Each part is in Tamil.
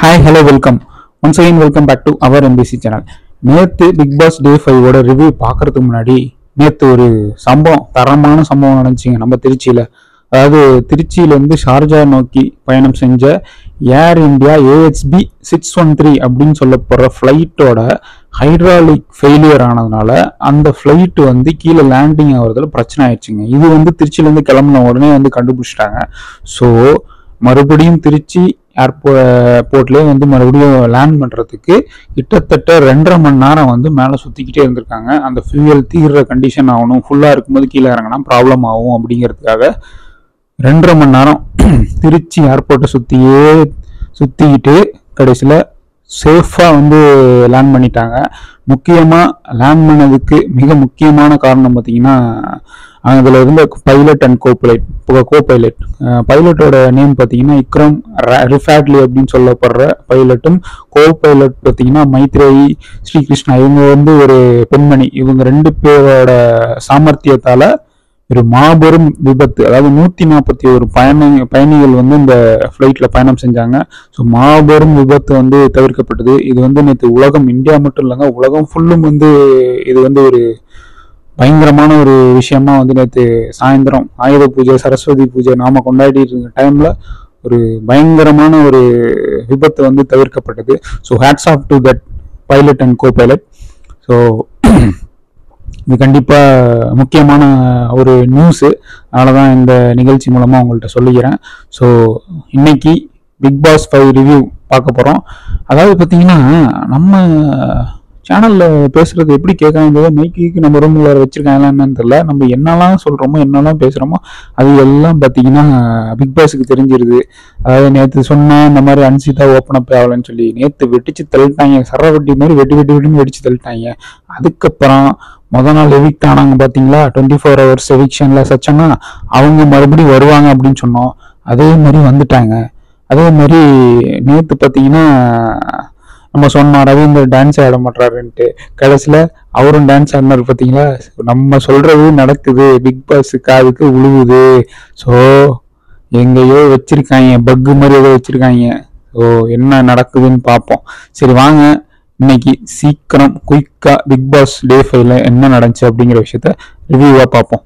Hi hello welcome once again welcome back to our MBC channel. நேற்று பிக் பாஸ் டே 5 ரிவ்யூ பார்க்கறதுக்கு முன்னாடி நேற்று ஒரு தரமான சம்பவம் நடந்துச்சுங்க நம்ம திருச்சியில். அதாவது திருச்சியிலேருந்து ஷார்ஜா நோக்கி பயணம் செஞ்ச ஏர் இந்தியா AHB 613 அப்படின்னு சொல்ல போகிற ஃப்ளைட்டோட ஹைட்ராலிக் ஃபெயிலியர் ஆனதுனால அந்த ஃப்ளைட் கீழே லேண்டிங் ஆகிறதுல பிரச்சனை ஆயிடுச்சுங்க. இது திருச்சியிலேருந்து கிளம்புன உடனே கண்டுபிடிச்சிட்டாங்க. ஸோ மறுபடியும் திருச்சி ஏர்போர்ட்லேயே மறுபடியும் லேண்ட் பண்ணுறதுக்கு கிட்டத்தட்ட 2.5 மணி நேரம் மேலே சுற்றிக்கிட்டே இருந்திருக்காங்க. அந்த ஃபியூயல் தீர்ற கண்டிஷன் ஆகணும், ஃபுல்லாக இருக்கும்போது கீழே இறங்கினா ப்ராப்ளம் ஆகும் அப்படிங்கிறதுக்காக 2.5 மணி நேரம் திருச்சி ஏர்போர்ட்டை சுற்றிக்கிட்டு கடைசியில் சேஃபாக லேண்ட் பண்ணிட்டாங்க. முக்கியமாக லேண்ட் பண்ணதுக்கு மிக முக்கியமான காரணம் பார்த்தீங்கன்னா, அதில் இருந்த பைலட் அண்ட் பைலட்டோட நேம் பார்த்தீங்கன்னா இக்ரம் ரிஃபாட்லி அப்படின்னு சொல்லப்படுற பைலட்டும், பைலட் பார்த்தீங்கன்னா மைத்ரேயி ஸ்ரீகிருஷ்ணா. இவங்க ஒரு பெண்மணி. இவங்க 2 பேரோட சாமர்த்தியத்தால ஒரு மாபெரும் விபத்து, அதாவது 141 பயணிகள் இந்த ஃப்ளைட்ல பயணம் செஞ்சாங்க. ஸோ மாபெரும் விபத்து தவிர்க்கப்பட்டது. இது நேற்று உலகம், இந்தியா மட்டும் இல்லைங்க, உலகம் ஃபுல்லும் இது ஒரு பயங்கரமான ஒரு விஷயமா நேற்று சாயந்தரம் ஆயுத பூஜை, சரஸ்வதி பூஜை நாம கொண்டாடி இருக்க டைம்ல ஒரு பயங்கரமான ஒரு விபத்து தவிர்க்கப்பட்டது. So hats off to that pilot and pilot. So இது கண்டிப்பாக முக்கியமான ஒரு நியூஸு, அதனால தான் இந்த நிகழ்ச்சி மூலமாக உங்கள்கிட்ட சொல்லிக்கிறேன். ஸோ இன்னைக்கு பிக் பாஸ் 5 ரிவ்யூ பார்க்க போகிறோம். அதாவது பார்த்தீங்கன்னா, நம்ம சேனலில் பேசுகிறது எப்படி கேட்காங்க, மைக்கு நம்ம ரூமில் வச்சுருக்காங்களா என்னன்னு தெரியல. நம்ம என்னெல்லாம் சொல்கிறோமோ என்னெல்லாம் பேசுகிறோமோ அது எல்லாம் பார்த்தீங்கன்னா பிக் பாஸுக்கு தெரிஞ்சிருது. அதாவது நேற்று சொன்னேன் இந்த மாதிரி அன்சிதா ஓப்பன் அப் ஆகலன்னு சொல்லி, நேற்று வெட்டிச்சு தள்ளிட்டாங்க, சரவட்டி மாதிரி வெட்டின்னு வெடிச்சு தள்ளிட்டாங்க. அதுக்கப்புறம் முதல் நாள் எவிக்ட் ஆனாங்க பார்த்தீங்களா, 24 hours எவிக்ஷனில் சச்சனா அவங்க மறுபடியும் வருவாங்க அப்படின்னு சொன்னோம். அதே மாதிரி வந்துட்டாங்க. அதே மாதிரி நேற்று பார்த்தீங்கன்னா நம்ம சொன்னோம் ரவீந்தர் டான்ஸ் ஆட மாட்டாருன்ட்டு, கடைசியில் அவரும் டான்ஸ் ஆடினார் பார்த்தீங்களா. நம்ம சொல்றது நடக்குது, பிக் பாஸ் காதுக்கு உழுவுது. ஸோ எங்கேயோ வச்சிருக்காங்க, பக்கு மாதிரி ஏதோ வச்சிருக்காங்க. ஸோ என்ன நடக்குதுன்னு பார்ப்போம். சரி வாங்க இன்னைக்கு சீக்கிரம் குயிக்கா பிக் பாஸ் டே 5 என்ன நடந்துச்சு அப்படிங்கிற விஷயத்த ரிவ்யூவா பார்ப்போம்.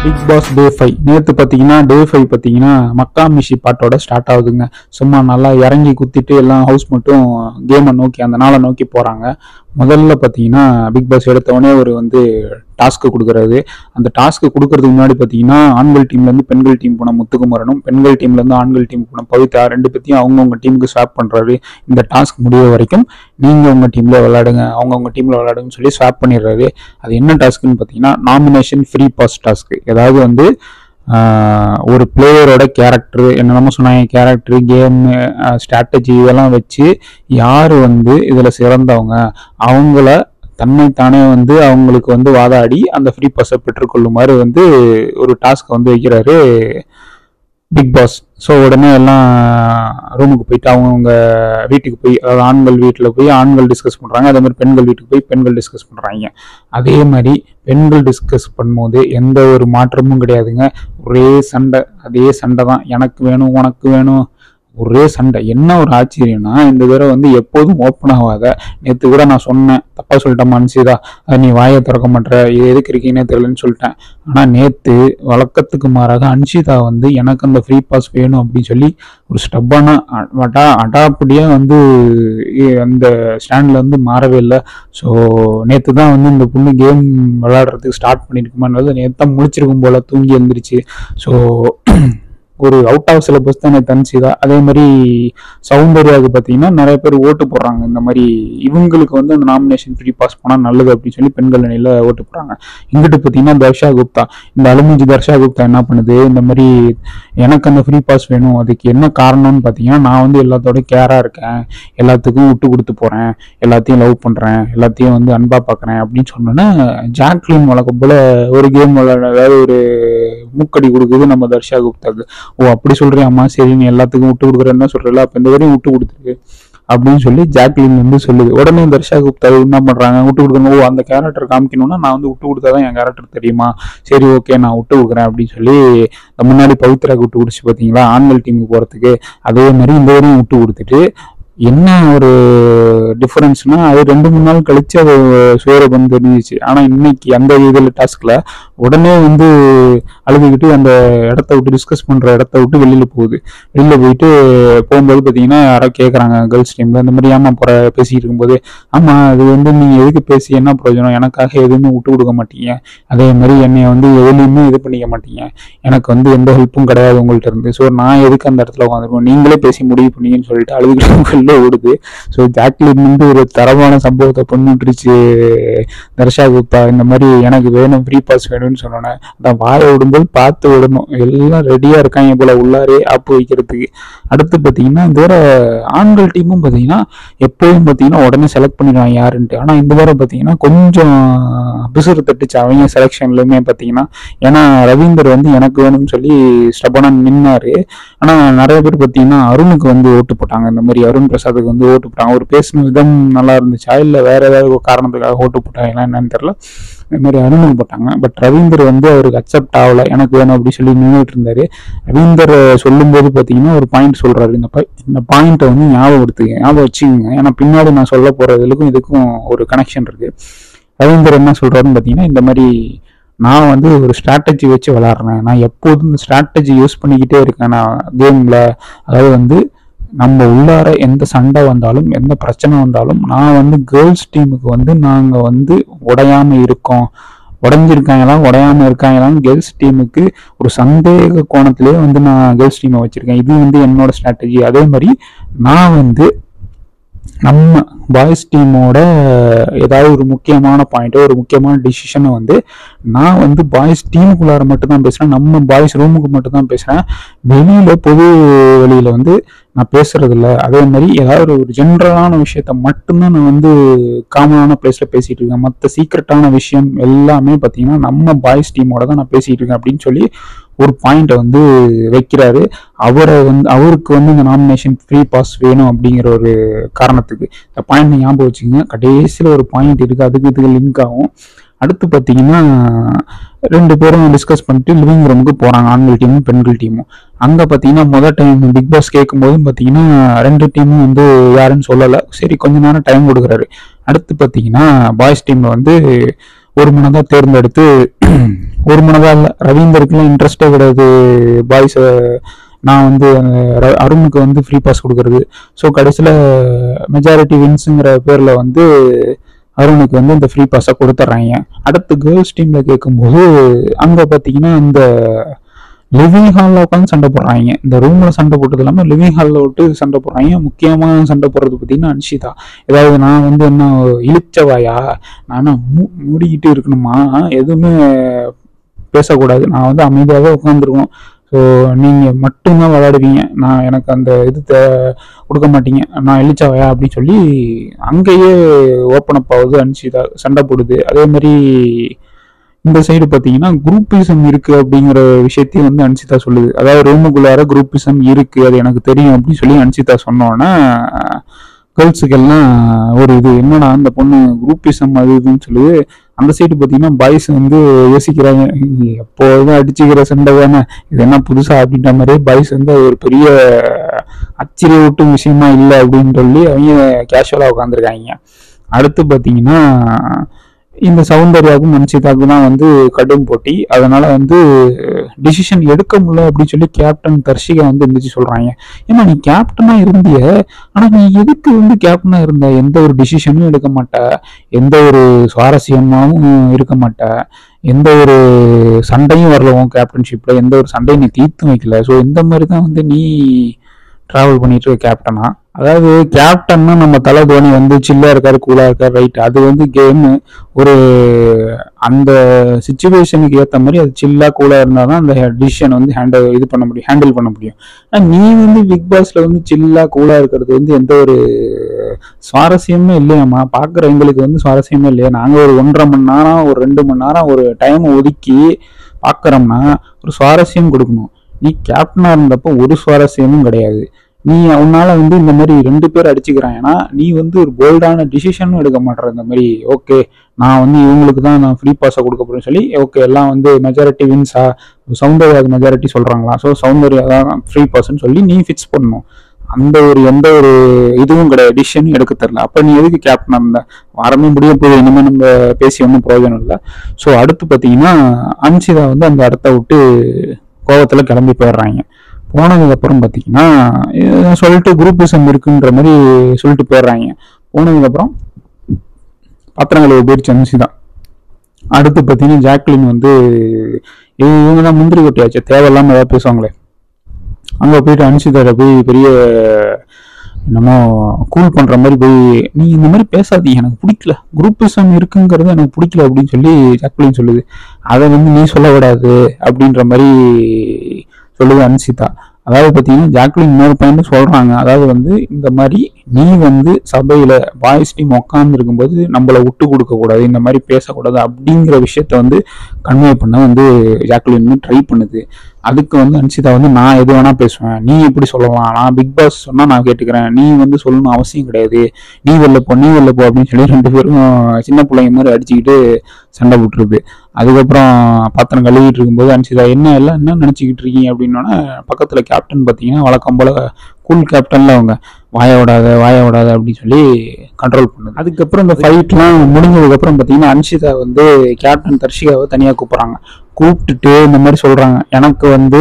பிக் பாஸ் டே 5 நேற்று பார்த்தீங்கன்னா, டே 5 பார்த்தீங்கன்னா மக்கா மிஷி பாட்டோட ஸ்டார்ட் ஆகுதுங்க. சும்மா நல்லா இறங்கி குத்திட்டு எல்லாம் ஹவுஸ் மட்டும் கேமை நோக்கி அந்த நாளை நோக்கி போகிறாங்க. முதல்ல பார்த்தீங்கன்னா பிக் பாஸ் எடுத்தவொடனே ஒரு டாஸ்க்கு கொடுக்குறது. அந்த டாஸ்க்கு கொடுக்கறதுக்கு முன்னாடி பார்த்தீங்கன்னா ஆண்கள் டீம்லேருந்து பெண்கள் டீம் போன முத்துக்குமரனும், பெண்கள் டீம்லேருந்து ஆண்கள் டீம் போன பவித்ரா 2 பேத்தையும் அவங்கவுங்க டீமுக்கு ஸ்வாப் பண்ணுறாரு. இந்த டாஸ்க் முடிய வரைக்கும் நீங்கள் உங்கள் டீமில் விளையாடுங்க, அவங்கவுங்க டீமில் விளையாடுங்கன்னு சொல்லி ஸ்வாப் பண்ணிடுறாரு. அது என்ன டாஸ்க்குன்னு பார்த்தீங்கன்னா நாமினேஷன் ஃப்ரீ பாஸ் டாஸ்க்கு. ஏதாவது ஒரு பிளேயரோட கேரக்டர் என்னென்னமோ சொன்னாங்க, கேரக்டர், கேமு, ஸ்ட்ராட்டஜி இதெல்லாம் வச்சு யார் இதில் சிறந்தவங்க அவங்கள தன்னைத்தானே அவங்களுக்கு வாதாடி அந்த ஃப்ரீ பாஸை பெற்றுக்கொள்ளுமாறு ஒரு டாஸ்க் வைக்கிறாரு பிக் பாஸ். ஸோ உடனே எல்லாம் ரூமுக்கு போயிட்டு அவங்கவுங்க வீட்டுக்கு போய், அதாவது ஆண்கள் வீட்டில் போய் ஆண்கள் டிஸ்கஸ் பண்ணுறாங்க. அதே மாதிரி பெண்கள் வீட்டுக்கு போய் பெண்கள் டிஸ்கஸ் பண்ணுறாங்க. அதே மாதிரி பெண்கள் டிஸ்கஸ் பண்ணும்போது எந்த ஒரு மாற்றமும் கிடையாதுங்க. ஒரே சண்டை, அதே சண்டை தான். எனக்கு வேணும், உனக்கு வேணும், ஒரே சண்டை. என்ன ஒரு ஆச்சரியம்னா, இந்த தடவை எப்போதும் ஓப்பன் ஆகாத, நேற்று கூட நான் சொன்னேன், தப்பா சொல்லிட்டேன் அன்சிதா, நீ வாயை திறக்க மாட்டேற, இது எதுக்கு இருக்கீங்கன்னே தெரியலன்னு சொல்லிட்டேன். ஆனால் நேற்று வழக்கத்துக்கு மாறாக அன்சிதா எனக்கு அந்த ஃப்ரீ பாஸ் வேணும் அப்படின்னு சொல்லி ஒரு ஸ்டப்பான அடாப்படியா அந்த ஸ்டாண்ட்ல மாறவே இல்லை. ஸோ நேற்று தான் இந்த பொண்ணு கேம் விளையாடுறதுக்கு ஸ்டார்ட் பண்ணியிருக்குமான்றது நேற்று தான் முழிச்சிருக்கும் போல, தூங்கி எழுந்திரிச்சு. ஸோ ஒரு அவுட் ஆஃப் சிலபஸ் தான் தன்சிதா. அதே மாதிரி சௌந்தர்யாவுக்கு பார்த்தீங்கன்னா நிறைய பேர் ஓட்டு போடுறாங்க. இந்த மாதிரி இவங்களுக்கு அந்த நாமினேஷன் ஃப்ரீ பாஸ் போனால் நல்லது அப்படின்னு சொல்லி பெண்கள் அணியில் ஓட்டு போடுறாங்க. இங்கிட்டு பார்த்தீங்கன்னா தர்ஷா குப்தா, இந்த அலுமிஞ்சி தர்ஷா குப்தா என்ன பண்ணுது, இந்த மாதிரி எனக்கு அந்த ஃப்ரீ பாஸ் வேணும், அதுக்கு என்ன காரணம்னு பார்த்தீங்கன்னா நான் எல்லாத்தோட கேராக இருக்கேன், எல்லாத்துக்கும் விட்டு கொடுத்து போகிறேன், எல்லாத்தையும் லவ் பண்ணுறேன், எல்லாத்தையும் அன்பா பார்க்குறேன் அப்படின்னு சொன்னோன்னா, ஜாக்லின் வழக்கம் போல ஒரு கேம் விளையாட, அதாவது ஒரு மூக்கடி கொடுக்குது நம்ம தர்ஷா குப்தாக்கு. ஓ அப்படி சொல்றியாம்மா, சரி நீ எல்லாத்துக்கும் விட்டு கொடுக்குறேன்னு சொல்றல, அப்ப இந்த வரையும் விட்டு கொடுத்துருக்கு அப்படின்னு சொல்லி ஜாக்லின் வந்து சொல்லுது. உடனே தர்ஷா குப்தா என்ன பண்றாங்க, விட்டு கொடுக்கணும், ஓ அந்த கேரக்டர் காமிக்கணும்னா நான் வந்து விட்டு கொடுத்தாதான் என் கேரக்டர் தெரியுமா, சரி ஓகே நான் விட்டு கொடுக்குறேன் அப்படின்னு சொல்லி முன்னாடி பவித்ராக்கு விட்டு கொடுத்து பார்த்தீங்களா ஆண்கள் டீமுக்கு போறதுக்கு, அதே மாதிரி இந்த வரையும் விட்டு கொடுத்துட்டு என்ன ஒரு டிஃபரன்ஸ்னா அது 2-3 நாள் கழிச்சு அது சுயரூபம் வந்து தெரிஞ்சிச்சு. ஆனா இன்னைக்கு அந்த இதில் டாஸ்க்ல உடனே வந்து அழுதுகிட்டு அந்த இடத்த விட்டு டிஸ்கஸ் பண்ற இடத்த விட்டு வெளியில போகுது. வெளியில போயிட்டு போகும்போது பார்த்தீங்கன்னா யாரோ கேட்குறாங்க கேர்ள்ஸ் டீம்ல, இந்த மாதிரி ஏமா போற பேசிட்டு இருக்கும்போது, ஆமா அது வந்து நீங்க எதுக்கு பேசி என்ன பிரயோஜனம், எனக்காக எதுவுமே விட்டு கொடுக்க மாட்டீங்க, அதே மாதிரி என்னை வந்து எதுலையுமே இது பண்ணிக்க மாட்டீங்க, எனக்கு வந்து எந்த ஹெல்ப்பும் கிடையாது உங்கள்கிட்ட இருந்து, ஸோ நான் எதுக்கு அந்த இடத்துல உட்காந்துருக்கோம், நீங்களே பேசி முடிவு பண்ணீங்கன்னு சொல்லிட்டு அழுதுகிட்டு ஓடுது. ஸோ ஜாக்லின் வந்து ஒரு தரமான சம்பவத்தை பண்ணிட்டுருச்சு தர்ஷா குப்தா. இந்த மாதிரி எனக்கு வேணும் ஃப்ரீ பாஸ் வேணும்னு சொன்னோன்னே அதான் வாயை விடும்போது பார்த்து விடணும், எல்லாம் ரெடியா இருக்காங்க போல உள்ளாரே ஆப்பு வைக்கிறதுக்கு. அடுத்து பார்த்தீங்கன்னா இந்த வேற ஆண்கள் டீமும் பார்த்தீங்கன்னா எப்போயும் பார்த்தீங்கன்னா உடனே செலக்ட் பண்ணிடுவாங்க யாருன்ட்டு. ஆனால் இந்த வாரம் பார்த்தீங்கன்னா கொஞ்சம் பிசுறு தட்டுச்சு அவங்க செலெக்ஷன்லையுமே பார்த்தீங்கன்னா. ஏன்னா ரவீந்தர் வந்து எனக்கு வேணும்னு சொல்லி ஸ்டபனா நின்னாரு. ஆனால் நிறைய பேர் பார்த்தீங்கன்னா அருணுக்கு வந்து ஓட்டு போட்டாங்க. இந்த மாதிரி அருண் பிரசாத்துக்கு வந்து ஓட்டு போட்டாங்க. ஒரு பேசின விதம் நல்லா இருந்துச்சா இல்லை வேற ஏதாவது ஒரு காரணத்துக்காக ஓட்டு போட்டாங்களா என்னன்னு தெரியல, இந்த மாதிரி அருணுக்கு போட்டாங்க. பட் ரவீந்தர் வந்து அவருக்கு அக்செப்ட் ஆகலை, எனக்கு வேணும் அப்படி சொல்லி நின்றுட்டு இருந்தாரு. ரவீந்தர் சொல்லும்போது பார்த்தீங்கன்னா ஒரு பாயிண்ட் சொல்றாரு, இந்த பாயிண்ட்டை வந்து ஞாபகம் வச்சுக்கோங்க, ஏன்னா பின்னாடி நான் சொல்ல போறதுக்கும் இதுக்கும் ஒரு கனெக்ஷன் இருக்கு. ரவீந்தர் என்ன சொல்றாருன்னு பார்த்தீங்கன்னா இந்த மாதிரி நான் வந்து ஒரு ஸ்ட்ராட்டஜி வச்சு விளாட்றேன், நான் எப்போதும் இந்த ஸ்ட்ராட்டஜி யூஸ் பண்ணிக்கிட்டே இருக்கேன் நான் கேம்ல. அதாவது வந்து நம்ம உள்ளார எந்த சண்டை வந்தாலும் எந்த பிரச்சனை வந்தாலும் நான் வந்து கேர்ள்ஸ் டீமுக்கு வந்து நாங்கள் வந்து உடையாம இருக்கோம், உடையாம இருக்காங்களான்னு கேர்ள்ஸ் டீமுக்கு ஒரு சந்தேக கோணத்திலேயே வந்து நான் கேர்ள்ஸ் டீமை வச்சிருக்கேன். இது வந்து என்னோட ஸ்ட்ராட்டஜி. அதே மாதிரி நான் வந்து நம்ம பாய்ஸ் டீமோட ஏதாவது ஒரு முக்கியமான பாயிண்ட்டோ ஒரு முக்கியமான டிசிஷனை வந்து நான் வந்து பாய்ஸ் டீமுக்குள்ளார மட்டும் தான் பேசுகிறேன், நம்ம பாய்ஸ் ரூமுக்கு மட்டும் தான் பேசுகிறேன், வெளியில பொது வெளியில வந்து நான் பேசுறது இல்லை. அதே மாதிரி ஏதாவது ஒரு ஜென்ரலான விஷயத்த மட்டும்தான் நான் வந்து காமனான பிளேஸ்ல பேசிட்டு இருக்கேன், மற்ற சீக்ரெட்டான விஷயம் எல்லாமே பார்த்தீங்கன்னா நம்ம பாய்ஸ் டீமோட தான் நான் பேசிட்டு இருக்கேன் அப்படின்னு சொல்லி ஒரு பாயிண்ட்டை வந்து வைக்கிறாரு. அவருக்கு வந்து இந்த நாமினேஷன் ஃப்ரீ பாஸ் வேணும் அப்படிங்கிற ஒரு காரணத்துக்கு. இந்த பாயிண்ட் ஞாபகம் வச்சுக்கோங்க. கடைசியில் ஒரு பாயிண்ட் இருக்கு, இதுக்கு லிங்க் ஆகும். அடுத்து பார்த்தீங்கன்னா 2 பேரும் டிஸ்கஸ் பண்ணிட்டு லிவிங் ரூமுக்கு போறாங்க, ஆண்கள் டீமும் பெண்கள் டீமும். அங்கே பார்த்தீங்கன்னா முதல் டைம் பிக் பாஸ் கேட்கும் போதும் பார்த்தீங்கன்னா 2 டீமும் வந்து யாருன்னு சொல்லலை, சரி கொஞ்ச நேரம் டைம் கொடுக்குறாரு. அடுத்து பார்த்தீங்கன்னா பாய்ஸ் டீம்ல வந்து ஒரு மனதாக தேர்ந்தெடுத்து, ஒரு மனதாக இல்லை, ரவீந்தருக்குலாம் இன்ட்ரெஸ்டே கிடையாது பாய்ஸை நான் வந்து அருணுக்கு வந்து ஃப்ரீ பாஸ் கொடுக்கறது. ஸோ கடைசியில் மெஜாரிட்டி வின்ஸுங்கிற பேரில் வந்து அருணுக்கு வந்து இந்த ஃப்ரீ பாஸை கொடுத்துட்றாங்க. அடுத்து கேர்ள்ஸ் டீமில் கேட்கும்போது அங்கே பார்த்தீங்கன்னா இந்த லிவிங் ஹாலில் உட்காந்து சண்டை போடுறாங்க. இந்த ரூமில் சண்டை போட்டது இல்லாமல் லிவிங் ஹாலில் விட்டு சண்டை போடுறாங்க. முக்கியமாக சண்டை போடுறது பார்த்தீங்கன்னா அன்ஷிதா. ஏதாவது நான் வந்து என்ன இழிச்சவாயா, நான் மூடிக்கிட்டு இருக்கணுமா, எதுவுமே பேசக்கூடாது, நான் வந்து அமைதியாகவே உட்காந்துருக்கணும், ஸோ நீங்கள் மட்டும்தான் விளையாடுவீங்க, நான் எனக்கு அந்த இது கொடுக்க மாட்டீங்க, நான் இழிச்சவையா அப்படின்னு சொல்லி அங்கேயே ஓப்பன் அப் ஆகுது அன்ஷிதா, சண்டை போடுது. அதே மாதிரி இந்த சைடு பார்த்தீங்கன்னா குரூப்பிசம் இருக்கு அப்படிங்கிற விஷயத்தையும் வந்து அன்ஷிதா சொல்லுது. அதாவது ரூமுக்குள்ளார குரூப்பிசம் இருக்கு, அது எனக்கு தெரியும் அப்படின்னு சொல்லி அன்ஷிதா சொன்னோன்னா கேர்ள்ஸுக்கெல்லாம் ஒரு இது என்னடா அந்த பொண்ணு குரூப்பிசம் அது இதுன்னு சொல்லுது. அந்த சைடு பார்த்தீங்கன்னா பாய்ஸ் வந்து யோசிக்கிறாங்க, எப்போதும் அடிச்சுக்கிற சண்டை தானே, இது என்ன புதுசா அப்படின்ற மாதிரியே பாய்ஸ் வந்து ஒரு பெரிய ஆச்சரியவூட்டும் விஷயமா இல்லை அப்படின்னு சொல்லி அவங்க கேஷுவலாக உட்காந்துருக்காங்க. அடுத்து பார்த்தீங்கன்னா இந்த சௌந்தர்யாவுக்கும் அன்ஷிதாவுக்கும் தான் வந்து கடும் போட்டி. அதனால வந்து டிசிஷன் எடுக்க முடியல அப்படின்னு சொல்லி கேப்டன் தர்ஷிகா வந்து எந்திரிச்சு சொல்றாங்க, ஏன்னா நீ கேப்டனா இருந்திய, ஆனா நீ எதுக்கு வந்து கேப்டனா இருந்த, எந்த ஒரு டிசிஷனும் எடுக்க மாட்ட, எந்த ஒரு சுவாரஸ்யமாவும் இருக்க மாட்ட, எந்த ஒரு சண்டையும் வரல உன் கேப்டன்ஷிப்ல, எந்த ஒரு சண்டையும் நீ தீர்த்து வைக்கல, ஸோ இந்த மாதிரி தான் வந்து நீ டிராவல் பண்ணிட்டு இருக்க கேப்டனா. அதாவது கேப்டன்னா நம்ம தலை தோனி வந்து சில்லா இருக்காரு கூலா இருக்காரு ரைட், அது வந்து கேமு, ஒரு அந்த சிச்சுவேஷனுக்கு ஏற்ற மாதிரி அது சில்லா கூலா இருந்தாதான் அந்த டிசிஷன் வந்து ஹேண்டில் பண்ண முடியும். நீ வந்து பிக் பாஸ்ல வந்து சில்லா கூலா இருக்கிறது வந்து எந்த ஒரு சுவாரஸ்யமே இல்லையாம்மா, பாக்குற எங்களுக்கு வந்து சுவாரஸ்யமே இல்லையா. நாங்க ஒரு 1.5 மணி நேரம் ஒரு 2 மணி நேரம் ஒரு டைம் ஒதுக்கி பார்க்குறோம்னா ஒரு சுவாரஸ்யம் கொடுக்கணும். நீ கேப்டனாக இருந்தப்போ ஒரு சுவாரஸ்யமும் கிடையாது. நீ உன்னால வந்து இந்த மாதிரி 2 பேர் அடிச்சுக்கிறாங்கன்னா நீ வந்து ஒரு போல்டான டிசிஷனும் எடுக்க மாட்டேற. இந்த மாதிரி ஓகே நான் வந்து இவங்களுக்கு தான் நான் ஃப்ரீ பாஸை கொடுக்க போறேன்னு சொல்லி ஓகே எல்லாம் வந்து மெஜாரிட்டி வின்ஸா, சௌந்தர்யா மெஜாரிட்டி சொல்றாங்களா, ஸோ சௌந்தர்யா தான் ஃப்ரீ பாஸ்ன்னு சொல்லி நீ ஃபிக்ஸ் பண்ணணும். அந்த ஒரு எந்த ஒரு இதுவும் கிடையாது, டிசிஷனும் எடுக்க தெரியல. அப்ப நீ எதுக்கு கேப்டனா இருந்த? வாரமே முடிய போகுது, இனிமே நம்ம பேசி ஒன்றும் பிரயோஜனம் இல்லை. ஸோ அடுத்து பார்த்தீங்கன்னா அன்சிதா வந்து அந்த இடத்த விட்டு கோவத்துல கிளம்பி போயிடுறாங்க. போனதுக்கு அப்புறம் பார்த்தீங்கன்னா சொல்லிட்டு குரூப்பிசம் இருக்குன்ற மாதிரி சொல்லிட்டு போயிடுறாங்க. போனதுக்கு அப்புறம் பாத்திரங்களை போயிடுச்சு அன்சிதா. அடுத்து பார்த்தீங்கன்னா ஜாக்லின் வந்து இவங்க தான் முந்திரி கொட்டியாச்சு, தேவையில்லாம ஏதாவது பேசுவாங்களே, அங்கே போயிட்டு அன்சிதாரை போய் பெரிய நம்ம கூல் பண்ற மாதிரி போய் நீ இந்த மாதிரி பேசாதீங்க, எனக்கு பிடிக்கல, குரூப்பிசம் இருக்குங்கிறது எனக்கு பிடிக்கல அப்படின்னு சொல்லி ஜாக்லின் சொல்லுது. அதை வந்து நீ சொல்ல விடாது அப்படின்ற மாதிரி சொல்லுது அன்சிதா. அதாவது பார்த்தீங்கன்னா ஜாக்லின் இன்னொரு பாயிண்ட் சொல்றாங்க. அதாவது வந்து இந்த மாதிரி நீ வந்து சபையில பாய்ஸ் டீம் உட்கார்ந்து இருக்கும்போது நம்மளை விட்டு கொடுக்க கூடாது, இந்த மாதிரி பேசக்கூடாது அப்படிங்கிற விஷயத்த வந்து கன்வே பண்ண வந்து ஜாக்லின் ட்ரை பண்ணுது. அதுக்கு வந்து அன்சிதா வந்து நான் எது வேணா பேசுவேன், நீ எப்படி சொல்லலாம், நான் பிக் பாஸ் சொன்னா நான் கேட்டுக்கிறேன், நீ வந்து சொல்லணும் அவசியம் கிடையாது, நீ வெளில போ அப்படின்னு சொல்லி 2 பேரும் சின்ன பிள்ளைங்க மாதிரி அடிச்சுக்கிட்டு சண்டை போட்டுருது. அதுக்கப்புறம் பாத்திரம் கழுவிட்டு இருக்கும்போது அன்சிதா என்ன நினைச்சுக்கிட்டு இருக்கீங்க அப்படின்னா, பக்கத்துல கேப்டன் பார்த்தீங்கன்னா வழக்கம் போல கூல் கேப்டன்ல அவங்க வாய விடாத அப்படின்னு சொல்லி கண்ட்ரோல் பண்ணுது. அதுக்கப்புறம் இந்த ஃபைட்லாம் முடிஞ்சதுக்கு அப்புறம் பார்த்தீங்கன்னா அன்சிதா வந்து கேப்டன் தர்ஷிகாவை தனியாக கூப்பிட்டுட்டு இந்த மாதிரி சொல்றாங்க, எனக்கு வந்து